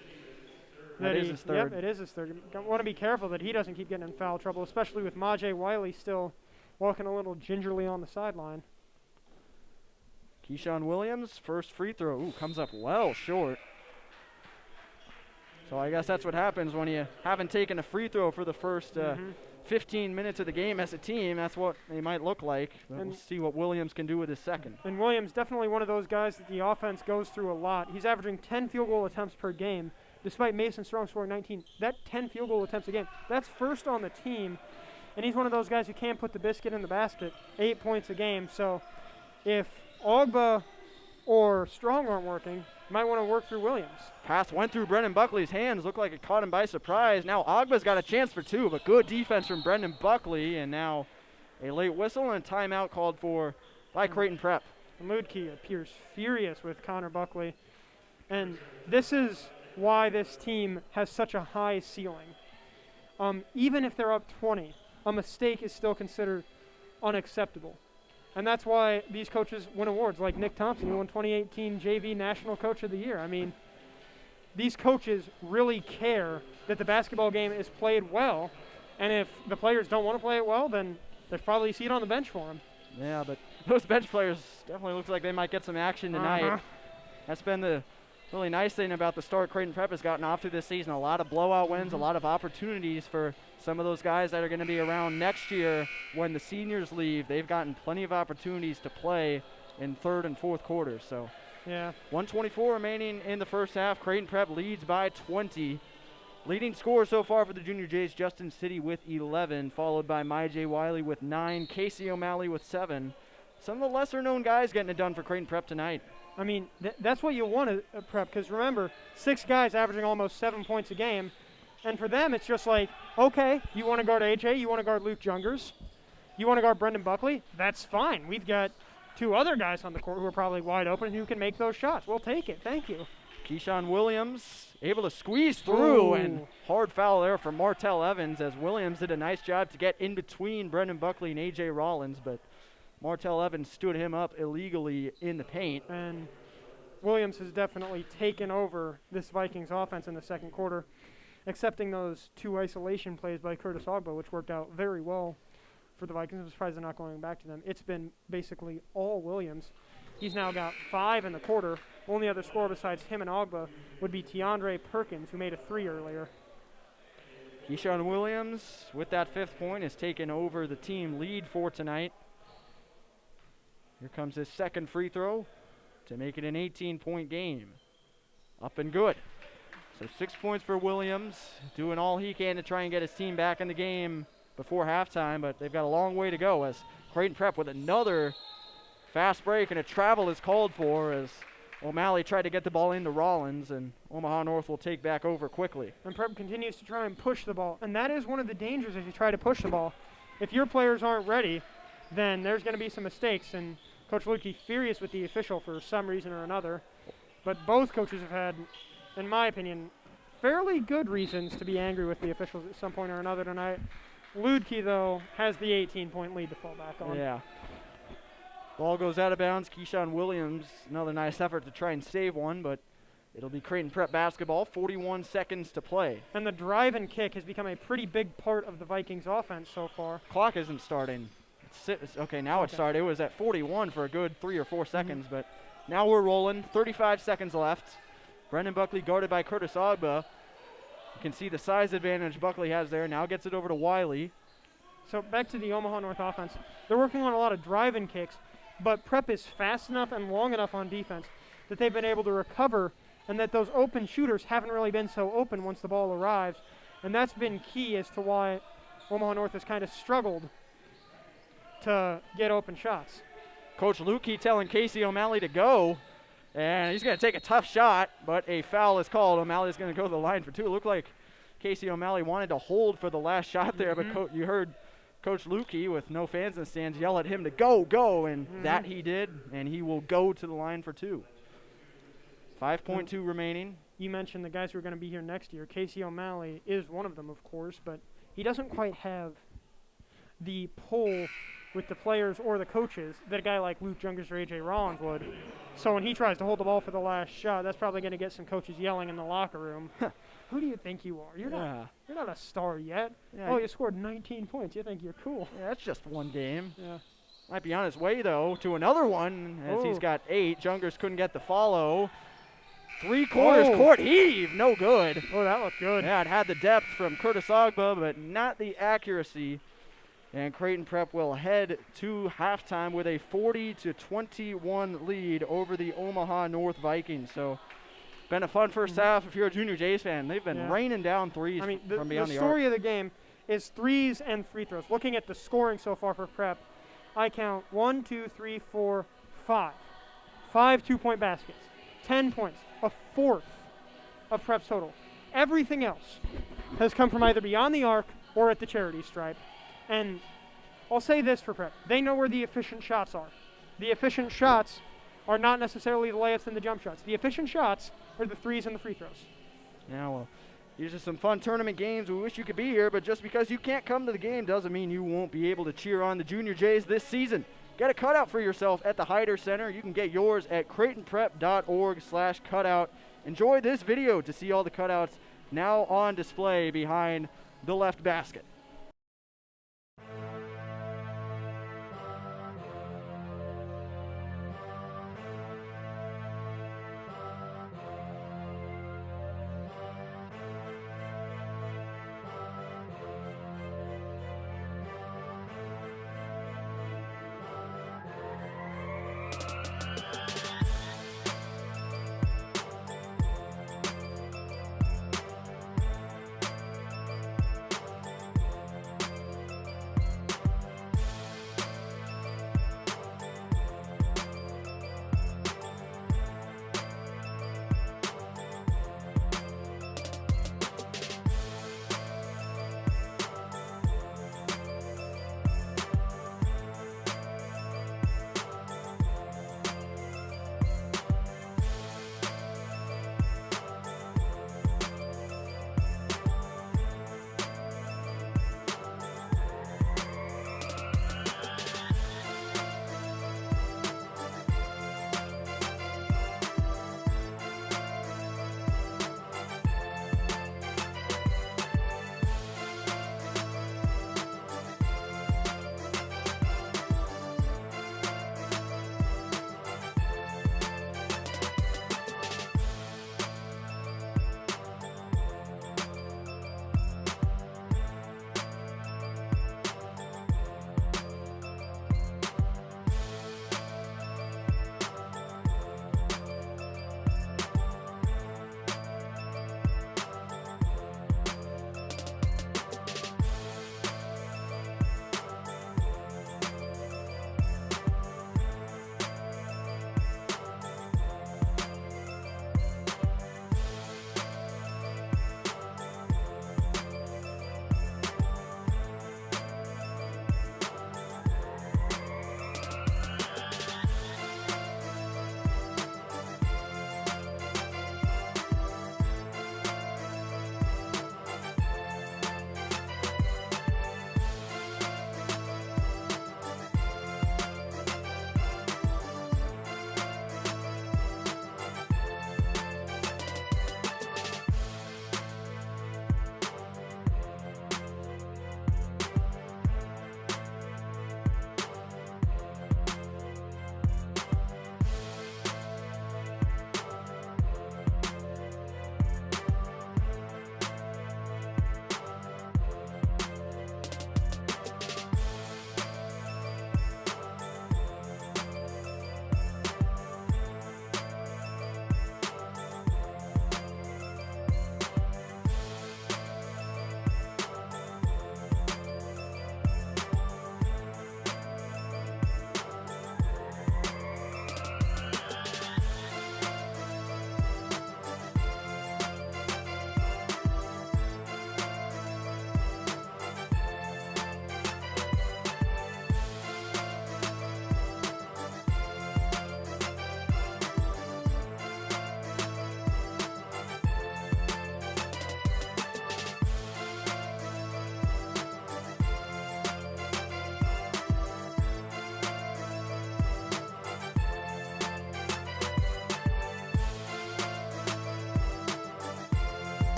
That is his third. Yep, it is his third. Want to be careful that he doesn't keep getting in foul trouble, especially with Maj Wiley still walking a little gingerly on the sideline. Keyshawn Williams, first free throw. Ooh, comes up well short. So I guess that's what happens when you haven't taken a free throw for the first 15 minutes of the game as a team. That's what they might look like. But we'll see what Williams can do with his second. And Williams, definitely one of those guys that the offense goes through a lot. He's averaging 10 field goal attempts per game, despite Mason Strong scoring 19. That 10 field goal attempts a game, that's first on the team. And he's one of those guys who can't put the biscuit in the basket. 8 points a game. So if Ogba or Strong aren't working, you might want to work through Williams. Pass went through Brennan Buckley's hands. Looked like it caught him by surprise. Now Ogba's got a chance for 2, but good defense from Brennan Buckley. And now a late whistle and a timeout called for by Creighton Prep. And Ludke appears furious with Connor Buckley. And this is why this team has such a high ceiling. Even if they're up 20, a mistake is still considered unacceptable. And that's why these coaches win awards, like Nick Thompson, who won 2018 JV National Coach of the Year. I mean, these coaches really care that the basketball game is played well, and if the players don't want to play it well, then there's probably a seat on the bench for them. Yeah, but those bench players definitely looks like they might get some action tonight. That's been the really nice thing about the start Creighton Prep has gotten off to this season. A lot of blowout wins, a lot of opportunities for some of those guys that are going to be around next year when the seniors leave. They've gotten plenty of opportunities to play in third and fourth quarters. So, 1:24 remaining in the first half. Creighton Prep leads by 20. Leading scorer so far for the Junior Jays, Justin City with 11, followed by My J. Wiley with 9, Casey O'Malley with 7. Some of the lesser-known guys getting it done for Creighton Prep tonight. I mean, that's what you want at Prep, because remember, 6 guys averaging almost 7 points a game. And for them, it's just like, okay, you want to guard AJ, you want to guard Luke Jungers, you want to guard Brennan Buckley, that's fine. We've got 2 other guys on the court who are probably wide open and who can make those shots. We'll take it. Thank you. Keyshawn Williams able to squeeze through, Ooh. and hard foul there from Martell Evans, as Williams did a nice job to get in between Brendan Buckley and AJ Rollins, but Martell Evans stood him up illegally in the paint. And Williams has definitely taken over this Vikings offense in the second quarter, accepting those 2 isolation plays by Curtis Ogba, which worked out very well for the Vikings. I'm surprised they're not going back to them. It's been basically all Williams. He's now got 5 in the quarter. Only other scorer besides him and Ogba would be Tiandre Perkins, who made a 3 earlier. Keyshawn Williams, with that 5th point, has taken over the team lead for tonight. Here comes his 2nd free throw to make it an 18-point game. Up and good. So 6 points for Williams, doing all he can to try and get his team back in the game before halftime, but they've got a long way to go, as Creighton Prep with another fast break, and a travel is called for as O'Malley tried to get the ball into Rollins, and Omaha North will take back over quickly. And Prep continues to try and push the ball, and that is one of the dangers if you try to push the ball. If your players aren't ready, then there's going to be some mistakes, and Coach Lukey furious with the official for some reason or another. But both coaches have had, in my opinion, fairly good reasons to be angry with the officials at some point or another tonight. Ludke, though, has the 18-point lead to fall back on. Yeah. Ball goes out of bounds. Keyshawn Williams, another nice effort to try and save one, but it'll be Creighton Prep basketball, 41 seconds to play. And the drive and kick has become a pretty big part of the Vikings offense so far. Clock isn't starting. Okay, now it started. It was at 41 for a good 3 or 4 seconds, but now we're rolling. 35 seconds left. Brendan Buckley guarded by Curtis Ogba. You can see the size advantage Buckley has there. Now gets it over to Wiley. So back to the Omaha North offense. They're working on a lot of drive and kicks, but Prep is fast enough and long enough on defense that they've been able to recover, and that those open shooters haven't really been so open once the ball arrives. And that's been key as to why Omaha North has kind of struggled to get open shots. Coach Lukey telling Casey O'Malley to go, and he's going to take a tough shot, but a foul is called. O'Malley's going to go to the line for 2. It looked like Casey O'Malley wanted to hold for the last shot there, but you heard Coach Lukey, with no fans in the stands, yell at him to go, and that he did, and he will go to the line for 2. 5.2 remaining. You mentioned the guys who are going to be here next year. Casey O'Malley is one of them, of course, but he doesn't quite have the pull with the players or the coaches that a guy like Luke Jungers or AJ Rollins would. So when he tries to hold the ball for the last shot, that's probably going to get some coaches yelling in the locker room. Who do you think you are? You're not a star yet. Yeah. Oh, you scored 19 points. You think you're cool. Yeah, that's just one game. Yeah. Might be on his way, though, to another one, as he's got 8. Jungers couldn't get the follow. 3/4 court heave. No good. Oh, that looked good. Yeah, it had the depth from Curtis Ogba, but not the accuracy. And Creighton Prep will head to halftime with a 40-21 lead over the Omaha North Vikings. So, been a fun first half if you're a Junior Jays fan. They've been raining down threes from beyond the arc. The story of the game is threes and free throws. Looking at the scoring so far for Prep, I count 1, 2, 3, 4, 5. 5 2-point baskets. 10 points. A fourth of Prep's total. Everything else has come from either beyond the arc or at the charity stripe. And I'll say this for Prep. They know where the efficient shots are. The efficient shots are not necessarily the layups and the jump shots. The efficient shots are the threes and the free throws. Yeah, well, these are some fun tournament games. We wish you could be here, but just because you can't come to the game doesn't mean you won't be able to cheer on the Junior Jays this season. Get a cutout for yourself at the Hyder Center. You can get yours at CreightonPrep.org/cutout. Enjoy this video to see all the cutouts now on display behind the left basket.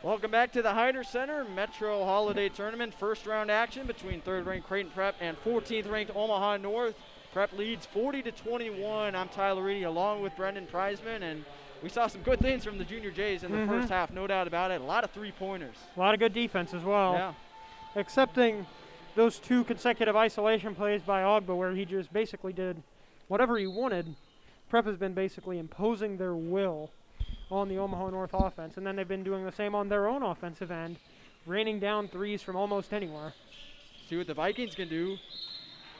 Welcome back to the Hyder Center Metro Holiday Tournament. First round action between 3rd-ranked Creighton Prep and 14th-ranked Omaha North. Prep leads 40-21. I'm Tyler Reedy along with Brendan Prizeman, and we saw some good things from the Junior Jays in the first half, no doubt about it. A lot of three-pointers. A lot of good defense as well. Yeah. Excepting those 2 consecutive isolation plays by Ogba where he just basically did whatever he wanted. Prep has been basically imposing their will on the Omaha North offense, and then they've been doing the same on their own offensive end, raining down threes from almost anywhere. See what the Vikings can do.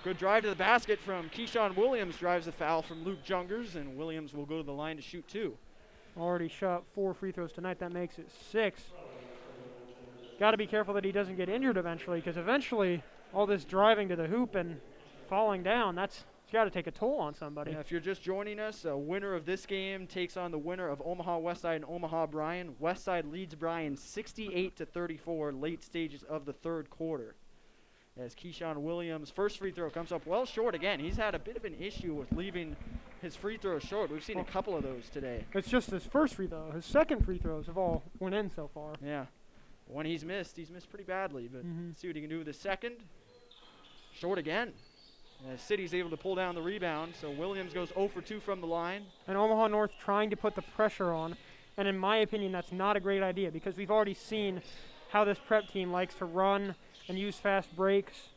Good drive to the basket from Keyshawn Williams, drives the foul from Luke Jungers, and Williams will go to the line to shoot 2. Already shot 4 free throws tonight. That makes it 6. Got to be careful that he doesn't get injured eventually, because eventually all this driving to the hoop and falling down, it's got to take a toll on somebody. Yeah, if you're just joining us, a winner of this game takes on the winner of Omaha Westside and Omaha Bryan. Westside leads Bryan 68-34, late stages of the 3rd quarter. As Keyshawn Williams' first free throw comes up well short again. He's had a bit of an issue with leaving his free throws short. We've seen a couple of those today. It's just his first free throw. His second free throws have all went in so far. Yeah. When he's missed pretty badly, but let's see what he can do with the second. Short again. City's able to pull down the rebound, so Williams goes 0 for 2 from the line. And Omaha North trying to put the pressure on, and in my opinion, that's not a great idea because we've already seen how this prep team likes to run and use fast breaks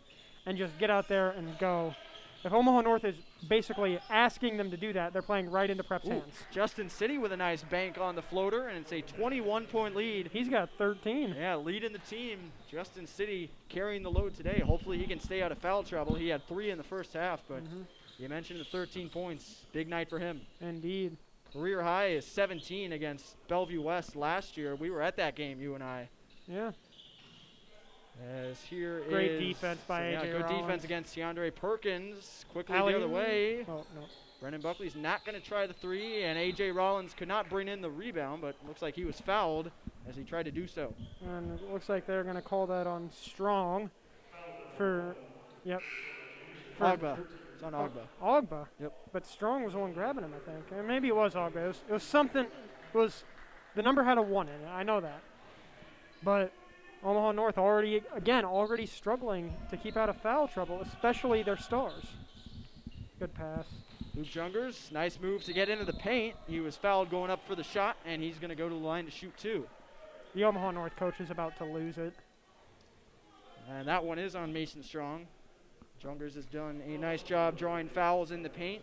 and just get out there and go. If Omaha North is basically asking them to do that, they're playing right into Prep's hands. Justin City with a nice bank on the floater, and it's a 21-point lead. He's got 13. Yeah, leading the team. Justin City carrying the load today. Hopefully he can stay out of foul trouble. He had 3 in the first half, but you mentioned the 13 points. Big night for him. Indeed. Career high is 17 against Bellevue West last year. We were at that game, you and I. Yeah. As here Great is defense by A.J. good Rollins. Defense against DeAndre Perkins. Quickly the other way. Oh, no. Brennan Buckley's not going to try the 3, and A.J. Rollins could not bring in the rebound, but looks like he was fouled as he tried to do so. And it looks like they're going to call that on Strong for, Ogba. It's on Ogba. Ogba. Yep. But Strong was the one grabbing him, I think. And maybe it was Ogba. It was something. The number had a 1 in it. I know that. But Omaha North already struggling to keep out of foul trouble, especially their stars. Good pass. Luke Jungers, nice move to get into the paint. He was fouled going up for the shot, and he's going to go to the line to shoot 2. The Omaha North coach is about to lose it. And that one is on Mason Strong. Jungers has done a nice job drawing fouls in the paint.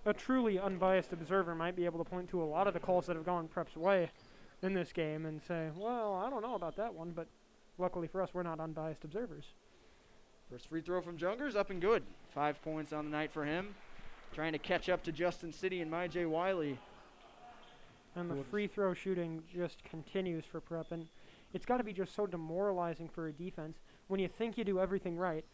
A truly unbiased observer might be able to point to a lot of the calls that have gone Prep's way in this game and say, well, I don't know about that one, but luckily for us, we're not unbiased observers. First free throw from Jungers, up and good. 5 points on the night for him. Trying to catch up to Justin City and J. Wiley. And the free throw shooting just continues for Prep, and it's got to be just so demoralizing for a defense when you think you do everything right,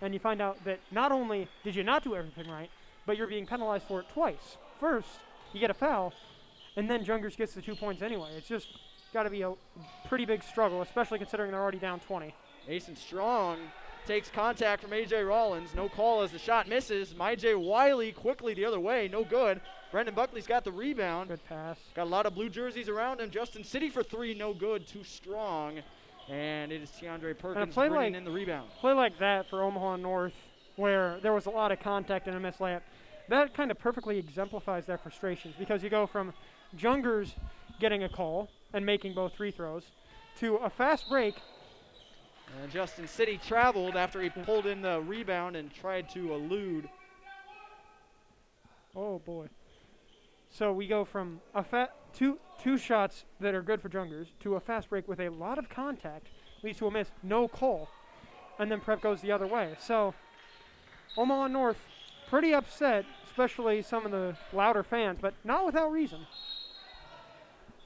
and you find out that not only did you not do everything right, but you're being penalized for it twice. First, you get a foul, and then Jungers gets the 2 points anyway. It's just got to be a pretty big struggle, especially considering they're already down 20. Mason Strong takes contact from A.J. Rollins. No call as the shot misses. J. Wiley quickly the other way. No good. Brendan Buckley's got the rebound. Good pass. Got a lot of blue jerseys around him. Justin City for 3. No good. Too strong. And it is DeAndre Perkins bringing in the rebound. Play like that for Omaha North, where there was a lot of contact and a missed layup, that kind of perfectly exemplifies their frustrations, because you go from Jungers getting a call and making both free throws to a fast break. And Justin City traveled after he pulled in the rebound and tried to elude. Oh, boy. So we go from two shots that are good for Jungers to a fast break with a lot of contact, leads to a miss, no call, and then Prep goes the other way. So Omaha North pretty upset, especially some of the louder fans, but not without reason.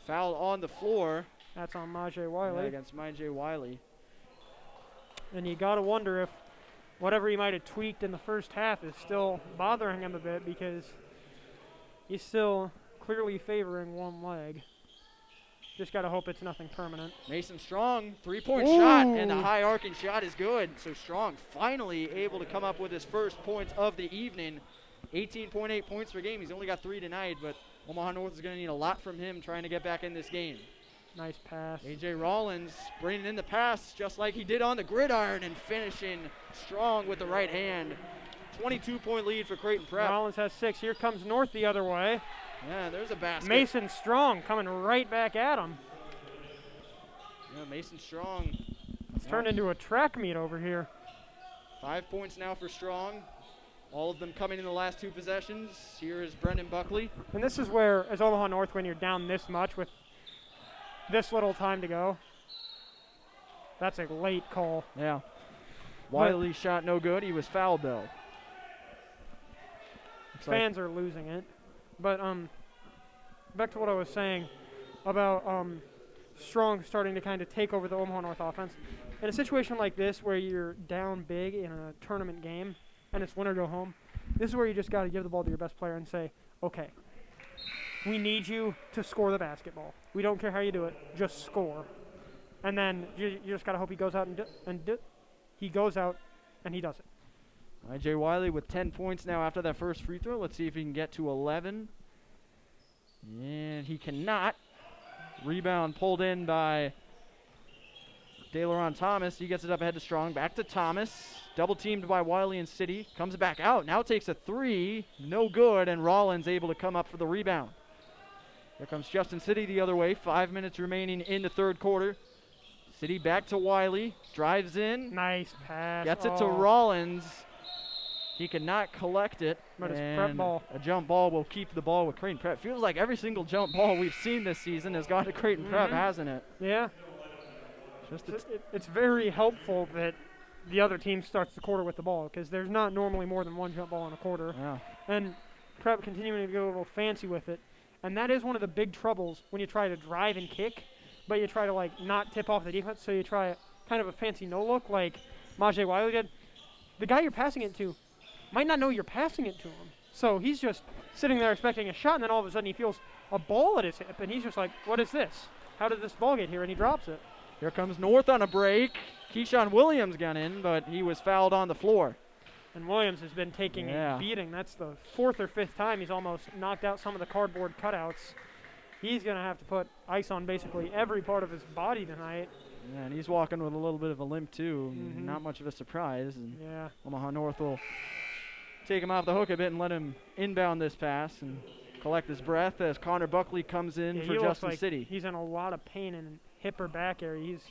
Foul on the floor. That's on J. Wiley. Yeah, against J. Wiley. And you got to wonder if whatever he might have tweaked in the first half is still bothering him a bit, because he's still clearly favoring one leg. Just got to hope it's nothing permanent. Mason Strong, 3-point shot, and the high arcing shot is good. So Strong finally able to come up with his first points of the evening. 18.8 points per game. He's only got 3 tonight, but Omaha North is going to need a lot from him trying to get back in this game. Nice pass. A.J. Rollins bringing in the pass just like he did on the gridiron and finishing strong with the right hand. 22-point lead for Creighton Prep. Rollins has 6. Here comes North the other way. Yeah, there's a basket. Mason Strong coming right back at him. Yeah, Mason Strong. It's turned into a track meet over here. 5 points now for Strong. All of them coming in the last 2 possessions. Here is Brennan Buckley. And this is where, as Omaha North, when you're down this much with this little time to go, that's a late call. Yeah. Wiley shot no good. He was fouled, though. Fans are losing it. But back to what I was saying about Strong starting to kind of take over the Omaha North offense. In a situation like this where you're down big in a tournament game and it's win or go home, this is where you just got to give the ball to your best player and say, okay, we need you to score the basketball. We don't care how you do it, just score. And then you just got to hope he goes out he goes out and he does it. I.J. Wiley with 10 points now after that first free throw. Let's see if he can get to 11. And he cannot. Rebound pulled in by DeLaron Thomas. He gets it up ahead to Strong. Back to Thomas. Double teamed by Wiley and City. Comes back out. Now takes a 3. No good. And Rollins able to come up for the rebound. Here comes Justin City the other way. 5 minutes remaining in the third quarter. City back to Wiley. Drives in. Nice pass. Gets it to Rollins. He cannot collect it. But it's prep ball. A jump ball will keep the ball with Creighton Prep. Feels like every single jump ball we've seen this season has gone to Creighton Prep, hasn't it? Yeah. It's very helpful that the other team starts the quarter with the ball because there's not normally more than one jump ball in a quarter. Yeah. And Prep continuing to go a little fancy with it. And that is one of the big troubles when you try to drive and kick, but you try to, like, not tip off the defense, so you try kind of a fancy no-look like Majay Wiley did. The guy you're passing it to might not know you're passing it to him. So he's just sitting there expecting a shot, and then all of a sudden he feels a ball at his hip, and he's just like, what is this? How did this ball get here? And he drops it. Here comes North on a break. Keyshawn Williams got in, but he was fouled on the floor. And Williams has been taking a beating. That's the 4th or 5th time he's almost knocked out some of the cardboard cutouts. He's going to have to put ice on basically every part of his body tonight. Yeah, and he's walking with a little bit of a limp, too. Not much of a surprise. And Omaha North will take him off the hook a bit and let him inbound this pass and collect his breath as Connor Buckley comes in for Justin City. He's in a lot of pain in hip or back area. He's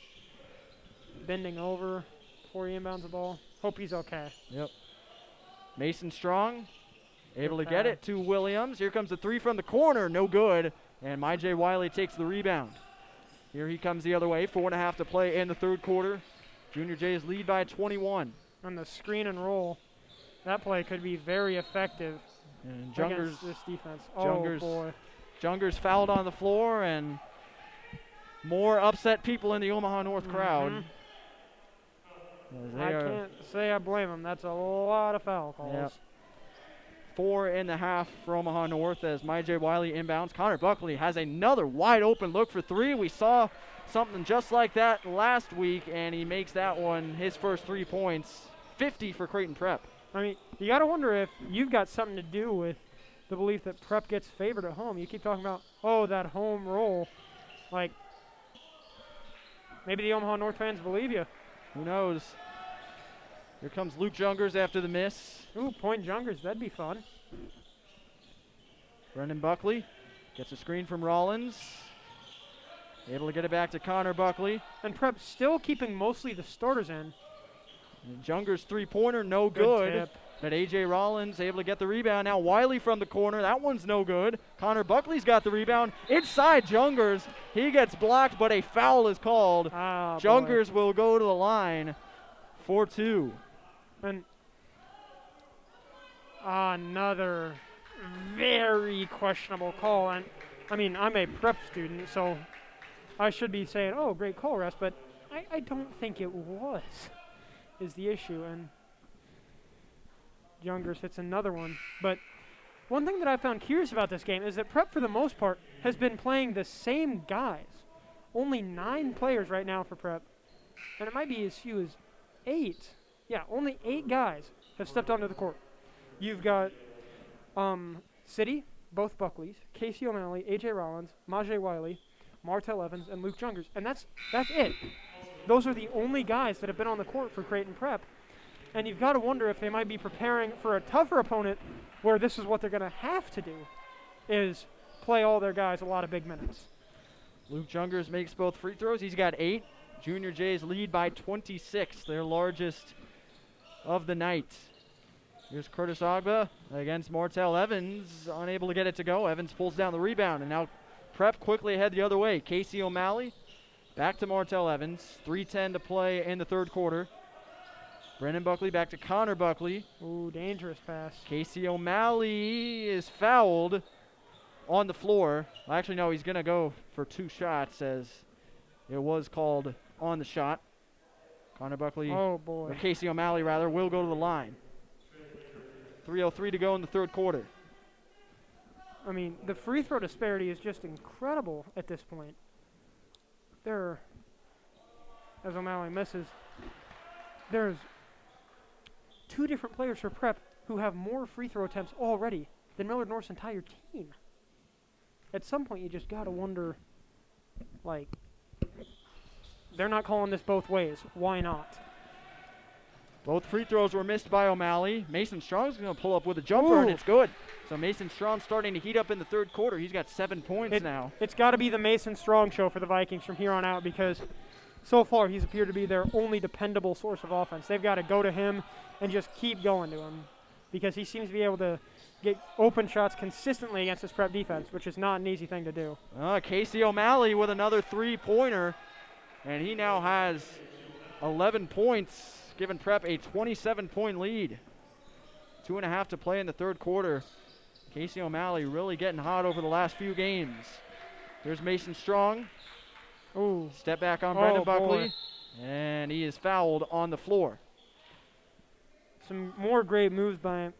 bending over before he inbounds the ball. Hope he's okay. Yep. Mason Strong able to get it to Williams. Here comes the 3 from the corner. No good. And Majay Wiley takes the rebound. Here he comes the other way. 4.5 to play in the third quarter. Junior Jays lead by 21. On the screen and roll, that play could be very effective and against this defense. Jungers, oh, boy. Jungers fouled on the floor, and more upset people in the Omaha North crowd. I can't say I blame them. That's a lot of foul calls. Yep. 4.5 for Omaha North as Majay Wiley inbounds. Connor Buckley has another wide open look for 3. We saw something just like that last week, and he makes that one his first 3 points. 50 for Creighton Prep. I mean, you got to wonder if you've got something to do with the belief that Prep gets favored at home. You keep talking about, that home roll. Like, maybe the Omaha North fans believe you. Who knows? Here comes Luke Jungers after the miss. Ooh, point Jungers. That'd be fun. Brennan Buckley gets a screen from Rollins. Able to get it back to Connor Buckley. And Prep still keeping mostly the starters in. And Jungers' 3-pointer, no good. Tip. But A.J. Rollins able to get the rebound. Now Wiley from the corner. That one's no good. Connor Buckley's got the rebound. Inside Jungers. He gets blocked, but a foul is called. Jungers will go to the line for 2. And another very questionable call. And I mean, I'm a Prep student, so I should be saying, great call, Russ, but I don't think it was, is the issue. And Jungers hits another one. But one thing that I found curious about this game is that Prep, for the most part, has been playing the same guys. Only 9 players right now for Prep. And it might be as few as 8. Yeah, only 8 guys have stepped onto the court. You've got City, both Buckleys, Casey O'Malley, A.J. Rollins, Majay Wiley, Martell Evans, and Luke Jungers. And that's it. Those are the only guys that have been on the court for Creighton Prep. And you've got to wonder if they might be preparing for a tougher opponent where this is what they're going to have to do, is play all their guys a lot of big minutes. Luke Jungers makes both free throws. He's got 8. Junior Jays lead by 26, their largest of the night. Here's Curtis Ogba against Martell Evans, unable to get it to go. Evans pulls down the rebound, and now Prep quickly ahead the other way. Casey O'Malley back to Martell Evans. 3:10 to play in the third quarter. Brennan Buckley back to Connor Buckley. Ooh, dangerous pass. Casey O'Malley is fouled on the floor. Well, actually, no, he's going to go for 2 shots as it was called on the shot. Connor Buckley, oh boy. or Casey O'Malley rather, will go to the line. 3:03 to go in the third quarter. I mean, the free throw disparity is just incredible at this point. As O'Malley misses, there's 2 different players for Prep who have more free throw attempts already than Millard North's entire team. At some point, you just got to wonder, like, they're not calling this both ways. Why not? Both free throws were missed by O'Malley. Mason Strong's going to pull up with a jumper, and it's good. So Mason Strong starting to heat up in the third quarter. He's got 7 points now. It's got to be the Mason Strong show for the Vikings from here on out, because so far he's appeared to be their only dependable source of offense. They've got to go to him and just keep going to him, because he seems to be able to get open shots consistently against this Prep defense, which is not an easy thing to do. Casey O'Malley with another 3-pointer, and he now has 11 points, giving Prep a 27-point lead. 2.5 to play in the third quarter. Casey O'Malley really getting hot over the last few games. Here's Mason Strong. Ooh. Step back on Brennan Buckley. Boy. And he is fouled on the floor. Some more great moves by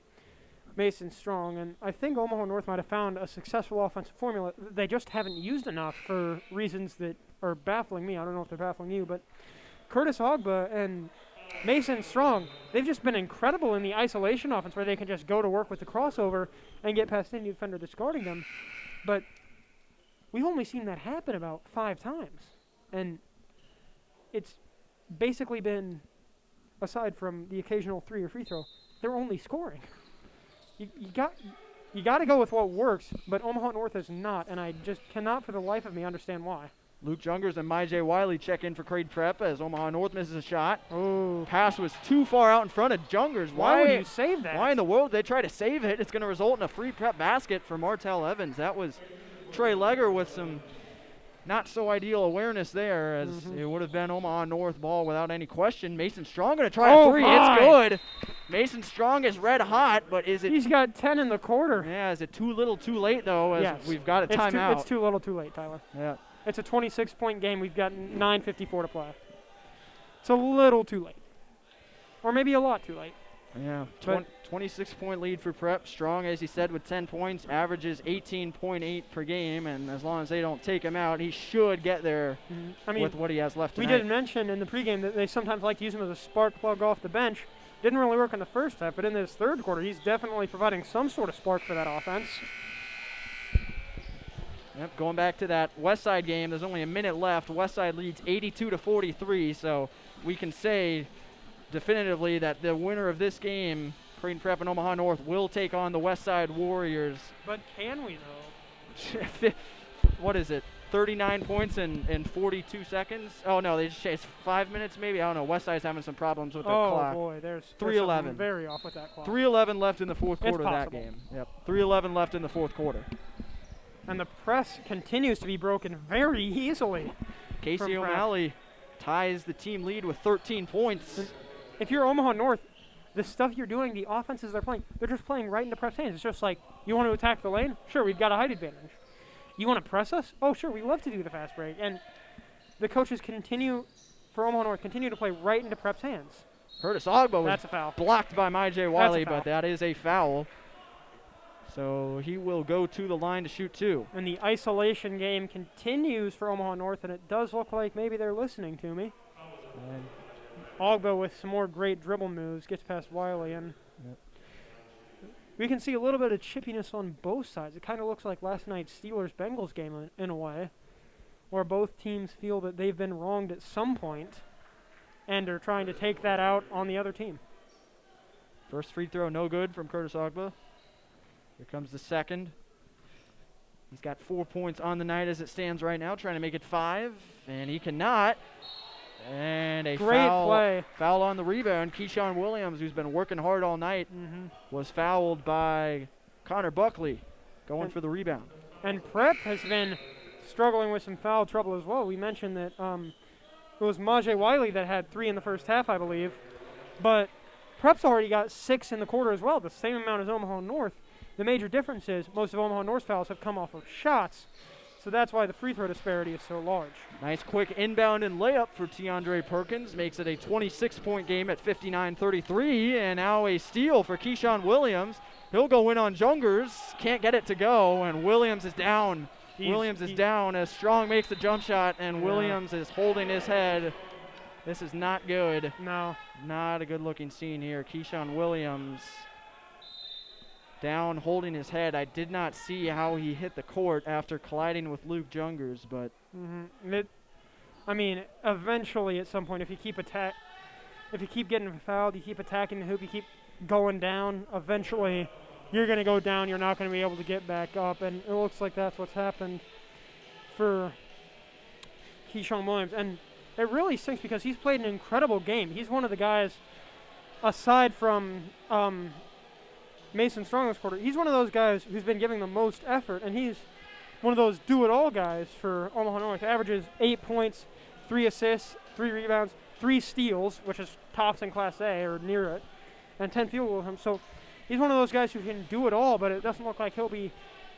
Mason Strong, and I think Omaha North might have found a successful offensive formula they just haven't used enough for reasons that are baffling me. I don't know if they're baffling you, but Curtis Ogba and Mason Strong, they've just been incredible in the isolation offense where they can just go to work with the crossover and get past any defender that's guarding them. But we've only seen that happen about 5 times. And it's basically been, aside from the occasional 3 or free throw, they're only scoring. You got to go with what works, but Omaha North is not, and I just cannot for the life of me understand why. Luke Jungers and Myjay Wiley check in for Creighton Prep as Omaha North misses a shot. Oh. Pass was too far out in front of Jungers. Why would you save that? Why in the world did they try to save it? It's going to result in a free Prep basket for Martell Evans. That was Trey Legger with some not so ideal awareness there, as it would have been Omaha North ball without any question. Mason Strong going to try a 3. It's good. Mason Strong is red hot, but is it? He's got 10 in the quarter. Yeah, is it too little too late, though, as yes. we've got a timeout? It's too little too late, Tyler. Yeah. It's a 26-point game. We've got 9:54 to play. It's a little too late. Or maybe a lot too late. Yeah, 26-point lead for Prep. Strong, as he said, with 10 points, averages 18.8 per game, and as long as they don't take him out, he should get there with what he has left tonight. We did mention in the pregame that they sometimes like to use him as a spark plug off the bench. Didn't really work in the first half, but in this third quarter, he's definitely providing some sort of spark for that offense. Yep, going back to that Westside game, there's only a minute left. Westside leads 82-43, so we can say definitively that the winner of this game, Creighton Prep and Omaha North, will take on the Westside Warriors. But can we, though? What is it? 39 points in 42 seconds? Oh, no, they just chased 5 minutes maybe? I don't know. Westside's having some problems with the clock. Oh, boy, there's 3:11. Very off with that clock. 3:11 left in the fourth quarter of that possible. game. Yep, 3:11 left in the fourth quarter. And the press continues to be broken very easily. Casey O'Malley ties the team lead with 13 points. If you're Omaha North, the stuff you're doing, the offenses they're playing, they're just playing right into Prep's hands. It's just like, you want to attack the lane? Sure, we've got a height advantage. You want to press us? Oh, sure, we love to do the fast break. And the coaches for Omaha North, continue to play right into Prep's hands. Curtis Ogba That's a foul. blocked by Myjay Wiley, but that is a foul. So he will go to the line to shoot 2. And the isolation game continues for Omaha North, and it does look like maybe they're listening to me. And Ogba with some more great dribble moves, gets past Wiley, and we can see a little bit of chippiness on both sides. It kind of looks like last night's Steelers-Bengals game in a way, where both teams feel that they've been wronged at some point and are trying to take that out on the other team. First free throw, no good from Curtis Ogba. Here comes the second. He's got 4 points on the night as it stands right now, trying to make it 5, and he cannot. And a foul on the rebound. Keyshawn Williams, who's been working hard all night, was fouled by Connor Buckley, going for the rebound. And Prep has been struggling with some foul trouble as well. We mentioned that it was Majay Wiley that had 3 in the first half, I believe. But Prep's already got 6 in the quarter as well, the same amount as Omaha North. The major difference is most of Omaha North's fouls have come off of shots, so that's why the free throw disparity is so large. Nice quick inbound and layup for Tiandre Perkins. Makes it a 26-point game at 59-33, and now a steal for Keyshawn Williams. He'll go in on Jungers, can't get it to go, and Williams is down. Williams is down as Strong makes the jump shot, and Williams is holding his head. This is not good. No. Not a good-looking scene here. Keyshawn Williams down, holding his head. I did not see how he hit the court after colliding with Luke Jungers, but I mean, eventually at some point, if you keep getting fouled, you keep attacking the hoop, you keep going down, eventually you're going to go down. You're not going to be able to get back up, and it looks like that's what's happened for Keyshawn Williams. And it really stinks because he's played an incredible game. He's one of the guys, aside from Mason Strong this quarter, he's one of those guys who's been giving the most effort, and he's one of those do-it-all guys for Omaha North. Averages 8 points, 3 assists, 3 rebounds, 3 steals, which is tops in Class A or near it, and 10 field goals. So he's one of those guys who can do it all, but it doesn't look like he'll be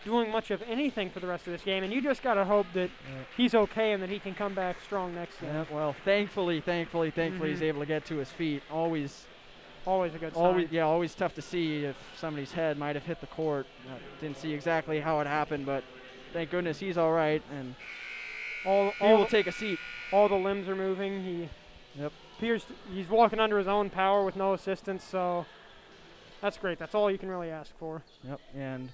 doing much of anything for the rest of this game, and you just got to hope that he's okay and that he can come back strong next game. Yeah, well, thankfully, he's able to get to his feet. Always a good sign. Always tough to see if somebody's head might have hit the court. Didn't see exactly how it happened, but thank goodness he's all right, and he will take a seat. All the limbs are moving. He appears he's walking under his own power with no assistance, so that's great. That's all you can really ask for. Yep, and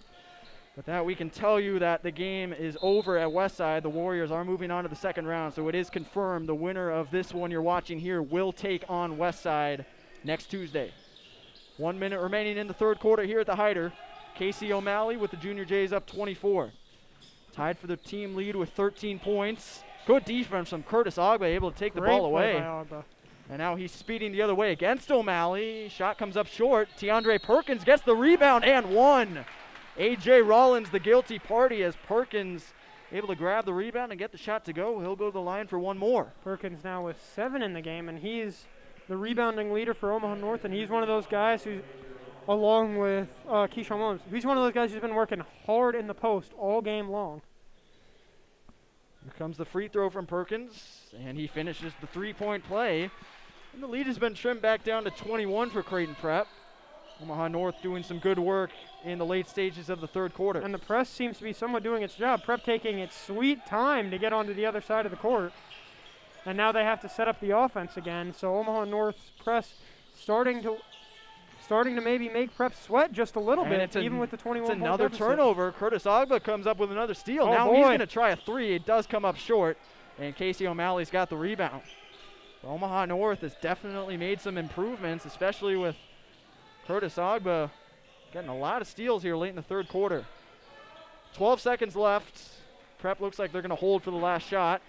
with that, we can tell you that the game is over at Westside. The Warriors are moving on to the second round, so it is confirmed the winner of this one you're watching here will take on Westside next Tuesday. 1 minute remaining in the third quarter here at the Hyder. Casey O'Malley with the Junior Jays up 24. Tied for the team lead with 13 points. Good defense from Curtis Ogba, able to take the ball away. And now he's speeding the other way against O'Malley. Shot comes up short. Tiandre Perkins gets the rebound and one. A.J. Rollins, the guilty party, as Perkins able to grab the rebound and get the shot to go. He'll go to the line for one more. Perkins now with 7 in the game, and he's the rebounding leader for Omaha North, and he's one of those guys who, along with Keyshawn Williams, he's one of those guys who's been working hard in the post all game long. Here comes the free throw from Perkins, and he finishes the three-point play. And the lead has been trimmed back down to 21 for Creighton Prep. Omaha North doing some good work in the late stages of the third quarter. And the press seems to be somewhat doing its job. Prep taking its sweet time to get onto the other side of the court. And now they have to set up the offense again. So Omaha North's press starting to maybe make Prep sweat just a little bit, even with the 21 It's another turnover. Curtis Ogba comes up with another steal. Oh, now boy. He's going to try a three. It does come up short, and Casey O'Malley's got the rebound. Omaha North has definitely made some improvements, especially with Curtis Ogba getting a lot of steals here late in the third quarter. 12 seconds left. Prep looks like they're going to hold for the last shot.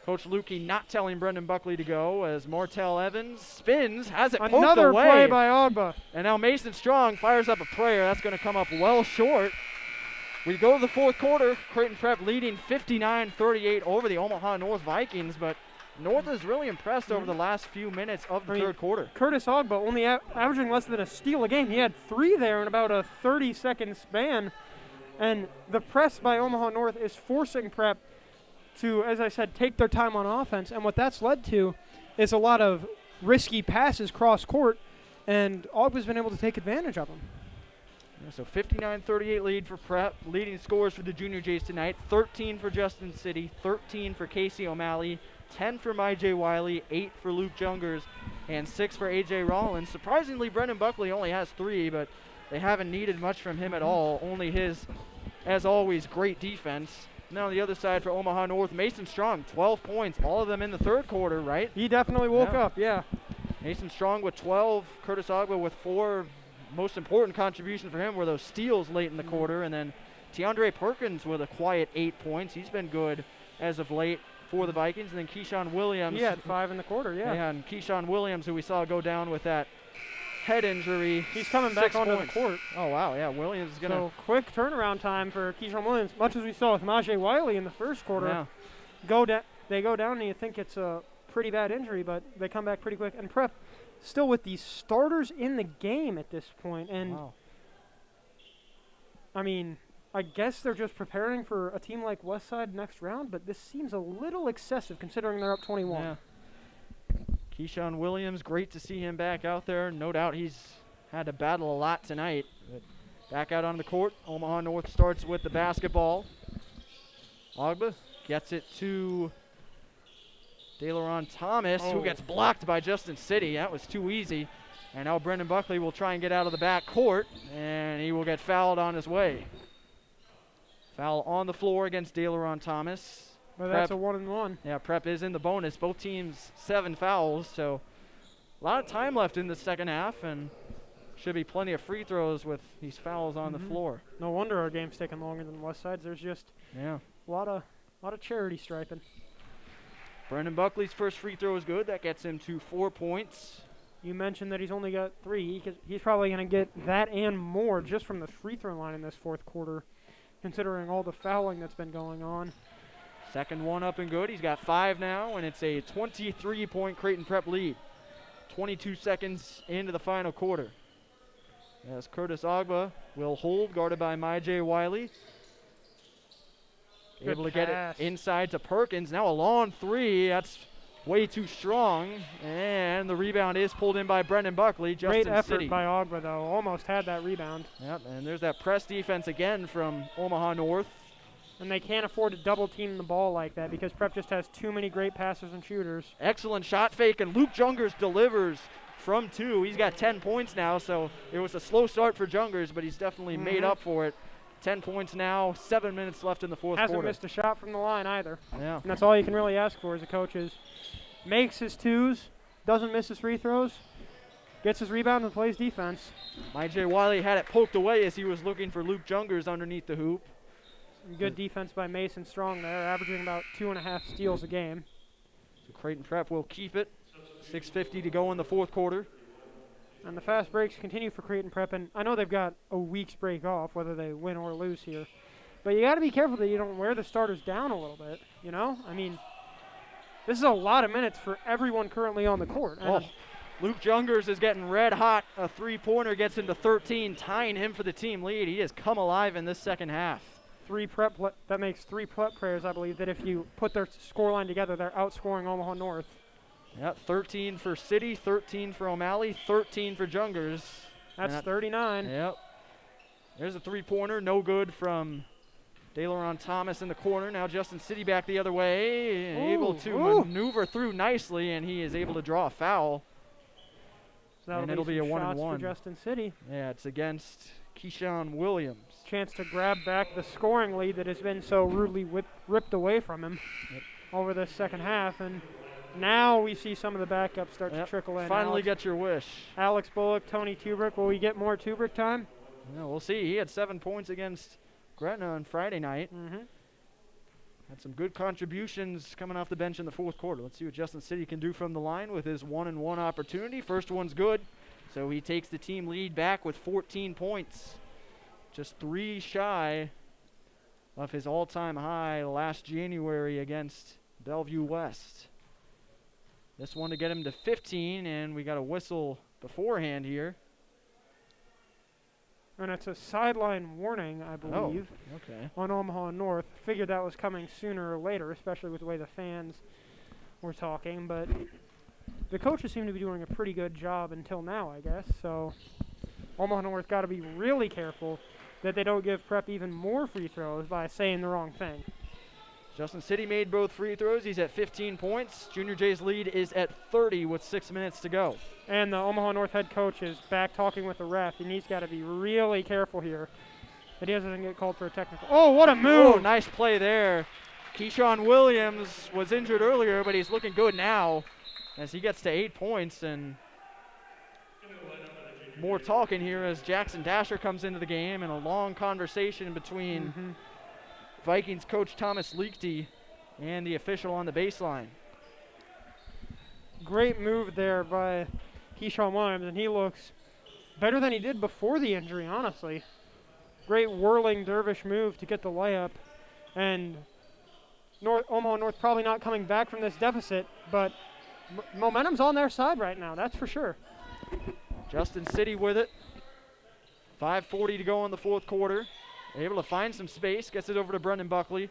Coach Lukey not telling Brennan Buckley to go as Martell Evans spins, has it poked away. Another play by Ogba. And now Mason Strong fires up a prayer. That's going to come up well short. We go to the fourth quarter. Creighton Prep leading 59-38 over the Omaha North Vikings, but North is really impressed over the last few minutes of the third quarter. Curtis Ogba only averaging less than a steal a game. He had 3 there in about a 30-second span. And the press by Omaha North is forcing Prep to, as I said, take their time on offense. And what that's led to is a lot of risky passes cross-court, and Ogba's been able to take advantage of them. Yeah, so 59-38 lead for Prep. Leading scores for the Junior Jays tonight, 13 for Justin City, 13 for Casey O'Malley, 10 for Majay Wiley, 8 for Luke Jungers, and 6 for A.J. Rollins. Surprisingly, Brennan Buckley only has 3, but they haven't needed much from him at all. Only his, as always, great defense. Now on the other side for Omaha North, Mason Strong, 12 points, all of them in the third quarter, right? He definitely woke up, yeah. Mason Strong with 12, Curtis Ogba with 4. Most important contribution for him were those steals late in the quarter, and then Tiandre Perkins with a quiet 8 points. He's been good as of late for the Vikings. And then Keyshawn Williams. He had 5 in the quarter, yeah. And Keyshawn Williams, who we saw go down with that head injury. He's coming back onto the court. Oh, wow, yeah, Williams is going to. So quick turnaround time for Keyshawn Williams, much as we saw with Majay Wiley in the first quarter. Yeah. They go down and you think it's a pretty bad injury, but they come back pretty quick. And Prep still with these starters in the game at this point. And, wow. I mean, I guess they're just preparing for a team like Westside next round, but this seems a little excessive considering they're up 21. Yeah. Keyshawn Williams, great to see him back out there. No doubt he's had to battle a lot tonight. But back out on the court, Omaha North starts with the basketball. Ogba gets it to DeLaron Thomas, who gets blocked by Justin City. That was too easy. And now Brennan Buckley will try and get out of the back court, and he will get fouled on his way. Foul on the floor against DeLaron Thomas. Well, that's a 1-and-1. Yeah, Prep is in the bonus. Both teams 7 fouls, so a lot of time left in the second half, and should be plenty of free throws with these fouls on the floor. No wonder our game's taking longer than Westside's. There's just a lot of charity striping. Brennan Buckley's first free throw is good. That gets him to 4 points. You mentioned that he's only got 3. He's probably going to get that and more just from the free throw line in this fourth quarter, considering all the fouling that's been going on. Second one up and good. He's got 5 now, and it's a 23-point Creighton Prep lead. 22 seconds into the final quarter. As Curtis Ogba will hold, guarded by Majay Wiley. Able to get it inside to Perkins. Now a long 3. That's way too strong. And the rebound is pulled in by Brennan Buckley. Great effort by Ogba, though. Almost had that rebound. Yep, and there's that press defense again from Omaha North. And they can't afford to double team the ball like that because Prep just has too many great passers and shooters. Excellent shot fake, and Luke Jungers delivers from 2. He's got 10 points now, so it was a slow start for Jungers, but he's definitely made up for it. 10 points now, 7 minutes left in the fourth quarter. Hasn't missed a shot from the line either. Yeah. And that's all you can really ask for as a coach is makes his 2s, doesn't miss his free throws, gets his rebound and plays defense. Majay Wiley had it poked away as he was looking for Luke Jungers underneath the hoop. Good defense by Mason Strong there, averaging about 2.5 steals a game. So Creighton Prep will keep it. 6:50 to go in the fourth quarter. And the fast breaks continue for Creighton Prep, and I know they've got a week's break off, whether they win or lose here. But you got to be careful that you don't wear the starters down a little bit, you know? I mean, this is a lot of minutes for everyone currently on the court. Luke Jungers is getting red hot. A 3-pointer gets into 13, tying him for the team lead. He has come alive in this second half. That makes 3 Prep players, I believe, that if you put their scoreline together, they're outscoring Omaha North. Yep, 13 for City, 13 for O'Malley, 13 for Jungers. That's 39. Yep. There's a 3-pointer, no good from DeLaron Thomas in the corner. Now Justin City back the other way, able to maneuver through nicely, and he is able to draw a foul. So and it'll be a 1-and-1 for Justin City. Yeah, it's against Keyshawn Williams. Chance to grab back the scoring lead that has been so rudely ripped away from him over the second half, and now we see some of the backups start to trickle in. Finally get your wish. Alex Bullock, Tony Tubrick. Will we get more Tubrick time? Yeah, we'll see. He had 7 points against Gretna on Friday night. Had some good contributions coming off the bench in the fourth quarter. Let's see what Justin City can do from the line with his 1-and-1 opportunity. First one's good, so he takes the team lead back with 14 points. Just 3 shy of his all-time high last January against Bellevue West. This one to get him to 15, and we got a whistle beforehand here. And it's a sideline warning, I believe, on Omaha North. Figured that was coming sooner or later, especially with the way the fans were talking. But the coaches seem to be doing a pretty good job until now, I guess. So Omaha North got to be really careful that they don't give Prep even more free throws by saying the wrong thing. Justin City made both free throws. He's at 15 points. Junior Jay's lead is at 30 with 6 minutes to go. And the Omaha North head coach is back talking with the ref, and he's got to be really careful here that he doesn't get called for a technical. Oh, what a move! Oh, nice play there. Keyshawn Williams was injured earlier, but he's looking good now as he gets to 8 points. And more talking here as Jackson Dasher comes into the game, and a long conversation between Vikings coach Thomas Liechty and the official on the baseline. Great move there by Keyshawn Williams, and he looks better than he did before the injury, honestly. Great whirling dervish move to get the layup. And Omaha North probably not coming back from this deficit, but momentum's on their side right now, that's for sure. Justin City with it. 5:40 to go in the fourth quarter. Able to find some space, gets it over to Brennan Buckley.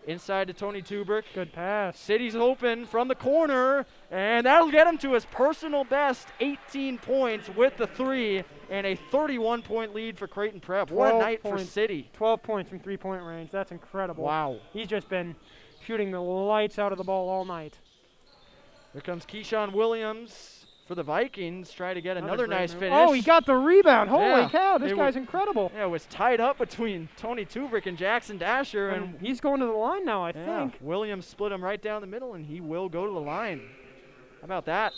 Inside to Tony Tubrick. Good pass. City's open from the corner, and that'll get him to his personal best 18 points with the 3 and a 31-point lead for Creighton Prep. What a night for City. 12 points from three-point range. That's incredible. Wow. He's just been shooting the lights out of the ball all night. Here comes Keyshawn Williams for the Vikings, try to get another nice finish. Oh, he got the rebound. Holy Yeah. cow, this guy's incredible. Yeah, it was tied up between Tony Tubrick and Jackson Dasher. And he's going to the line now, I think. Williams split him right down the middle, and he will go to the line. How about that?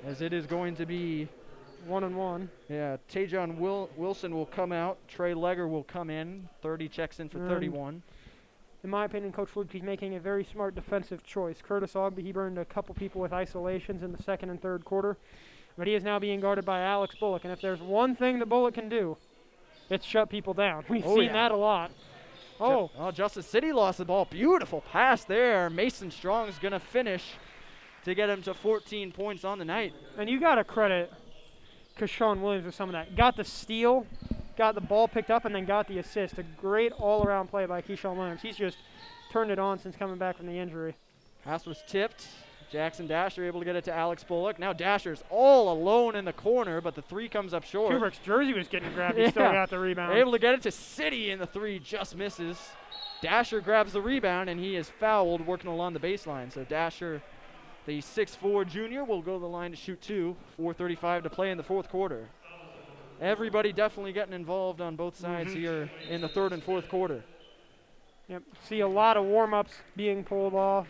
As it is going to be 1-1. Yeah, Tajon Wilson will come out. Trey Legger will come in. 30 checks in for 31. In my opinion, Coach Liechty's making a very smart defensive choice. Curtis Ogby, he burned a couple people with isolations in the second and third quarter, but he is now being guarded by Alex Bullock. And if there's one thing that Bullock can do, it's shut people down. We've seen that a lot. Justice City lost the ball. Beautiful pass there. Mason Strong's going to finish to get him to 14 points on the night. And you got to credit Keyshawn Williams with some of that. Got the steal, got the ball picked up, and then got the assist. A great all-around play by Keyshawn Williams. He's just turned it on since coming back from the injury. Pass was tipped. Jackson Dasher able to get it to Alex Bullock. Now Dasher's all alone in the corner, but the 3 comes up short. Tubrick's jersey was getting grabbed. He still got the rebound. Able to get it to City, and the 3 just misses. Dasher grabs the rebound, and he is fouled working along the baseline. So Dasher, the 6'4 junior, will go to the line to shoot 2. 4:35 to play in the fourth quarter. Everybody definitely getting involved on both sides here in the third and fourth quarter. Yep, see a lot of warm-ups being pulled off.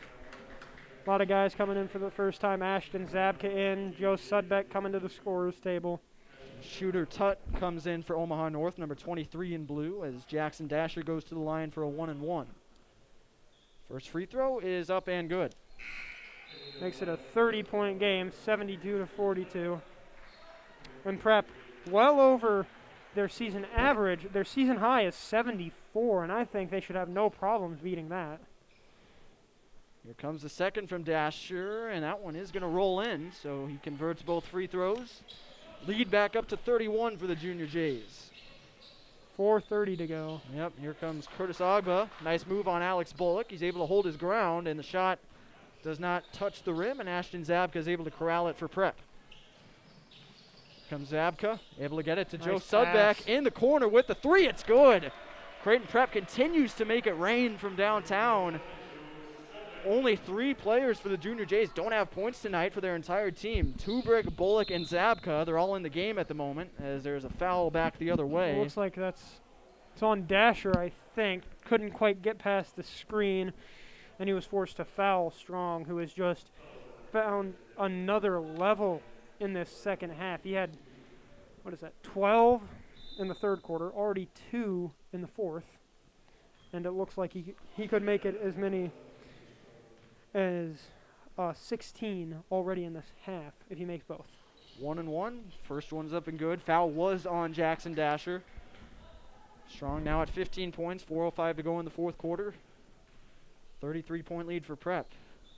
A lot of guys coming in for the first time. Ashton Zabka in, Joe Sudbeck coming to the scorer's table. Shooter Tutt comes in for Omaha North, number 23 in blue, as Jackson Dasher goes to the line for a 1-and-1. First free throw is up and good. Makes it a 30-point game, 72-42. And Prep well over their season average. Their season high is 74, and I think they should have no problems beating that. Here comes the second from Dasher, and that one is going to roll in, so he converts both free throws. Lead back up to 31 for the Junior Jays. 4:30 to go. Yep, here comes Curtis Ogba. Nice move on Alex Bullock. He's able to hold his ground, and the shot does not touch the rim, and Ashton Zabka is able to corral it for Prep. Comes Zabka, able to get it to Joe Sudbeck in the corner with the 3. It's good. Creighton Prep continues to make it rain from downtown. Only 3 players for the Junior Jays don't have points tonight for their entire team. Tubrick, Bullock, and Zabka. They're all in the game at the moment as there's a foul back the other way. It looks like it's on Dasher, I think. Couldn't quite get past the screen, and he was forced to foul Strong, who has just found another level in this second half. He had, 12 in the third quarter, already 2 in the fourth, and it looks like he could make it as many as 16 already in this half if he makes both. 1-and-1. First one's up and good. Foul was on Jackson Dasher. Strong now at 15 points, 4:05 to go in the fourth quarter. 33-point lead for Prep.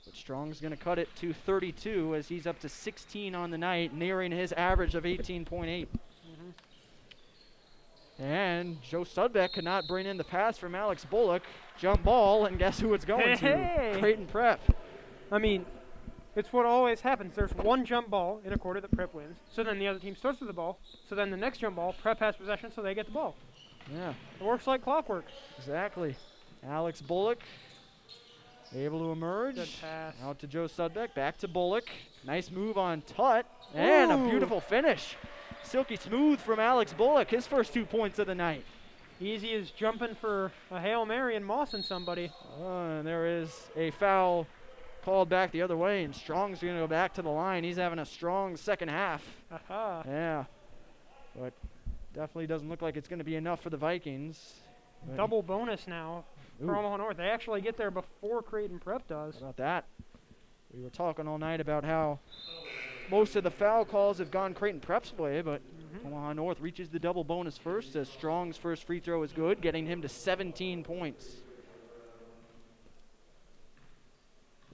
But Strong's going to cut it to 32 as he's up to 16 on the night, nearing his average of 18.8. And Joe Sudbeck could not bring in the pass from Alex Bullock. Jump ball, and guess who it's going to? Creighton Prep. I mean, it's what always happens. There's one jump ball in a quarter that Prep wins. So then the other team starts with the ball. So then the next jump ball, Prep has possession, so they get the ball. Yeah. It works like clockwork. Exactly. Alex Bullock able to emerge. Good pass. Out to Joe Sudbeck. Back to Bullock. Nice move on Tutt. And a beautiful finish. Silky smooth from Alex Bullock, his first 2 points of the night. Easy as jumping for a Hail Mary and mossing somebody. And there is a foul called back the other way, and Strong's going to go back to the line. He's having a strong second half. Aha. Yeah, but definitely doesn't look like it's going to be enough for the Vikings. Double bonus now for Omaha North. They actually get there before Creighton Prep does. How about that? We were talking all night about how most of the foul calls have gone Creighton Prep's way, but Omaha North reaches the double bonus first as Strong's first free throw is good, getting him to 17 points.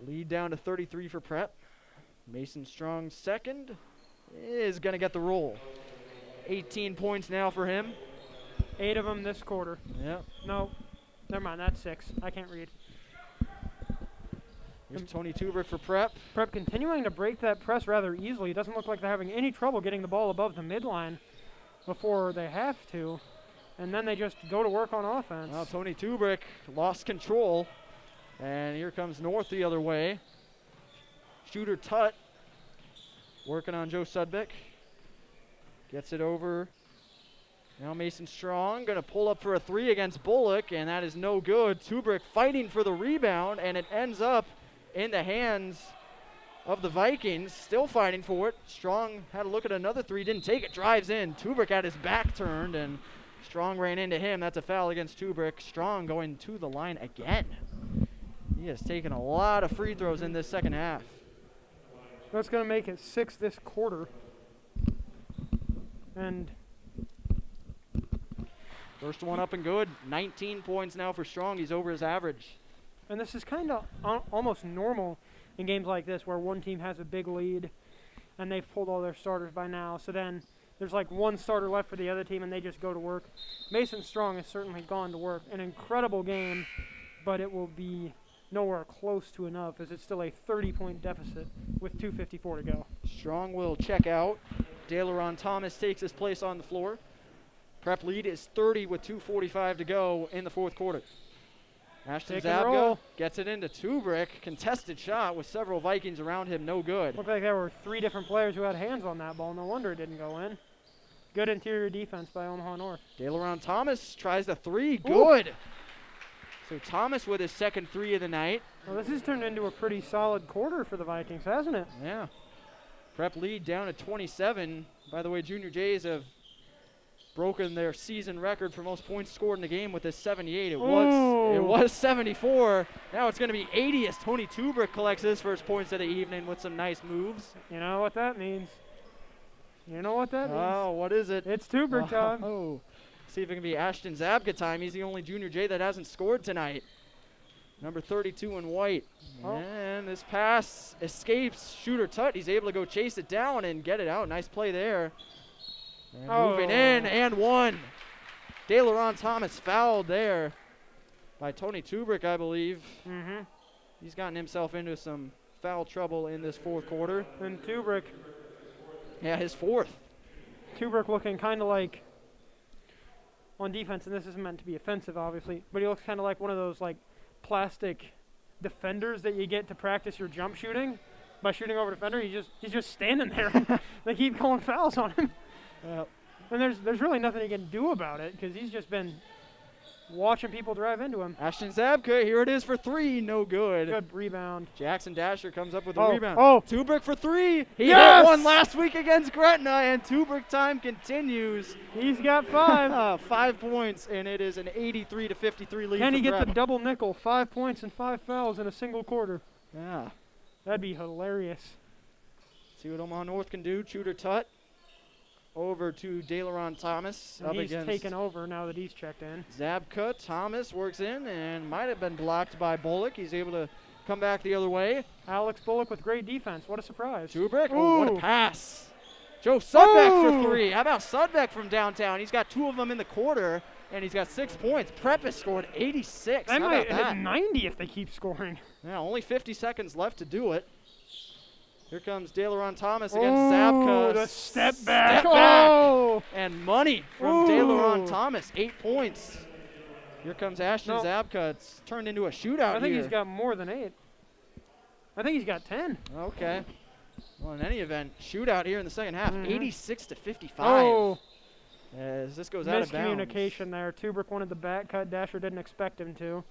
Lead down to 33 for Prep. Mason Strong's second is going to get the roll. 18 points now for him. 8 of them this quarter. Yep. No, never mind. That's 6. I can't read. Here's Tony Tubrick for Prep. Prep continuing to break that press rather easily. It doesn't look like they're having any trouble getting the ball above the midline before they have to. And then they just go to work on offense. Well, Tony Tubrick lost control. And here comes North the other way. Shooter Tutt working on Joe Sudbeck. Gets it over. Now Mason Strong going to pull up for a 3 against Bullock, and that is no good. Tubrick fighting for the rebound, and it ends up in the hands of the Vikings. Still fighting for it. Strong had a look at another 3, didn't take it, drives in. Tubrick had his back turned, and Strong ran into him. That's a foul against Tubrick. Strong going to the line again. He has taken a lot of free throws in this second half. That's going to make it 6 this quarter. And first one up and good. 19 points now for Strong. He's over his average. And this is kind of almost normal in games like this where one team has a big lead and they've pulled all their starters by now. So then there's like one starter left for the other team and they just go to work. Mason Strong has certainly gone to work. An incredible game, but it will be nowhere close to enough as it's still a 30-point deficit with 2:54 to go. Strong will check out. Daleron Thomas takes his place on the floor. Prep lead is 30 with 2:45 to go in the fourth quarter. Ashton Zabka gets it into Tubrick. Contested shot with several Vikings around him. No good. Looked like there were 3 different players who had hands on that ball. No wonder it didn't go in. Good interior defense by Omaha North. Daleron Thomas tries the 3. Good. So Thomas with his second 3 of the night. Well, this has turned into a pretty solid quarter for the Vikings, hasn't it? Yeah. Prep lead down to 27. By the way, Junior Jays have broken their season record for most points scored in the game with this 78. It was 74. Now it's going to be 80 as Tony Tubrick collects his first points of the evening with some nice moves. You know what that means. You know what that means. Oh, what is it? It's Tubrick time. Oh. See if it can be Ashton Zabka time. He's the only Junior J that hasn't scored tonight. Number 32 in white. Oh. And this pass escapes Shooter Tutt. He's able to go chase it down and get it out. Nice play there. And moving in and one. Daleron Thomas fouled there by Tony Tubrick, I believe. He's gotten himself into some foul trouble in this fourth quarter. And Tubrick. Yeah, his fourth. Tubrick looking kind of like, on defense, and this isn't meant to be offensive, obviously, but he looks kind of like one of those like plastic defenders that you get to practice your jump shooting. By shooting over defender, he's just standing there. They keep calling fouls on him. And there's really nothing he can do about it because he's just been watching people drive into him. Ashton Zabka, here it is for 3, no good. Good rebound. Jackson Dasher comes up with a rebound. Oh, Tubrick for 3. He yes! hit one last week against Gretna, and Tubrick time continues. He's got 5. 5 points, and it is an 83-53 lead. Can he get Prep. the double nickel? 5 points and 5 fouls in a single quarter. Yeah. That'd be hilarious. See what Omaha North can do. Shooter Tutt over to Daleron Thomas. And he's taken over now that he's checked in. Zabka, Thomas works in and might have been blocked by Bullock. He's able to come back the other way. Alex Bullock with great defense. What a surprise. Tubrick, what a pass. Joe Sudbeck for 3. How about Sudbeck from downtown? He's got 2 of them in the quarter, and he's got 6 points. Prep has scored 86. They might hit 90 if they keep scoring. Yeah, only 50 seconds left to do it. Here comes Daleron Thomas against Zabka. The step back. Oh! And money from Daleron Thomas. 8 points. Here comes Ashton Zabka. It's turned into a shootout I think he's got more than 8. I think he's got 10. Okay. Well, in any event, shootout here in the second half, 86-55. Oh, as this goes out of bounds. miscommunication there. Tubrick wanted the back cut. Dasher didn't expect him to.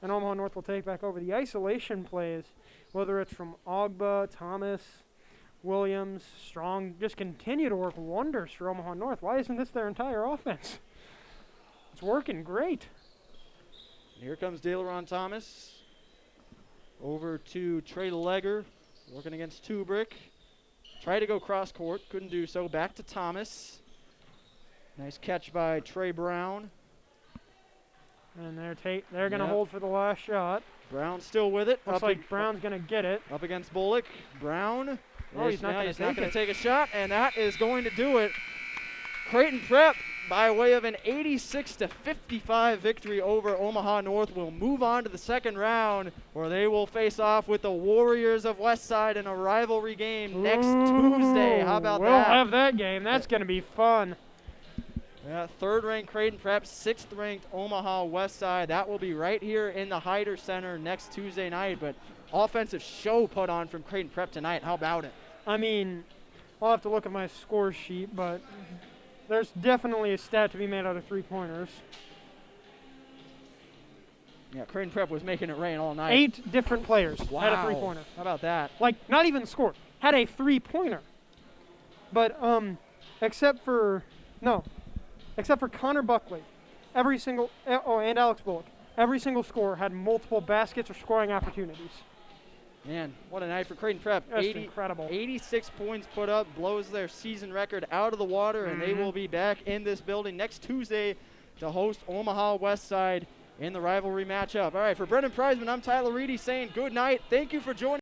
And Omaha North will take back over. The isolation plays, whether it's from Ogba, Thomas, Williams, Strong, just continue to work wonders for Omaha North. Why isn't this their entire offense? It's working great. Here comes Daleron Thomas. Over to Trey Legger, working against Tubrick. Tried to go cross court, couldn't do so. Back to Thomas. Nice catch by Trey Brown. And they're going to hold for the last shot. Brown still with it. Looks like Brown's going to get it. Up against Bullock. Brown. Oh, he's not going to take a shot, and that is going to do it. Creighton Prep, by way of an 86-55 victory over Omaha North, will move on to the second round, where they will face off with the Warriors of Westside in a rivalry game next Tuesday. How about that? We'll have that game. That's going to be fun. Yeah, third-ranked Creighton Prep, sixth-ranked Omaha Westside. That will be right here in the Hyder Center next Tuesday night. But offensive show put on from Creighton Prep tonight. How about it? I mean, I'll have to look at my score sheet, but there's definitely a stat to be made out of three-pointers. Yeah, Creighton Prep was making it rain all night. 8 different players had a three-pointer. How about that? Like, not even scored. Had a three-pointer. But except for Connor Buckley, and Alex Bullock, every single scorer had multiple baskets or scoring opportunities. Man, what a night for Creighton Prep. That's incredible. 86 points put up, blows their season record out of the water, and they will be back in this building next Tuesday to host Omaha Westside in the rivalry matchup. All right, for Brennan Prizeman, I'm Tyler Reedy saying good night. Thank you for joining.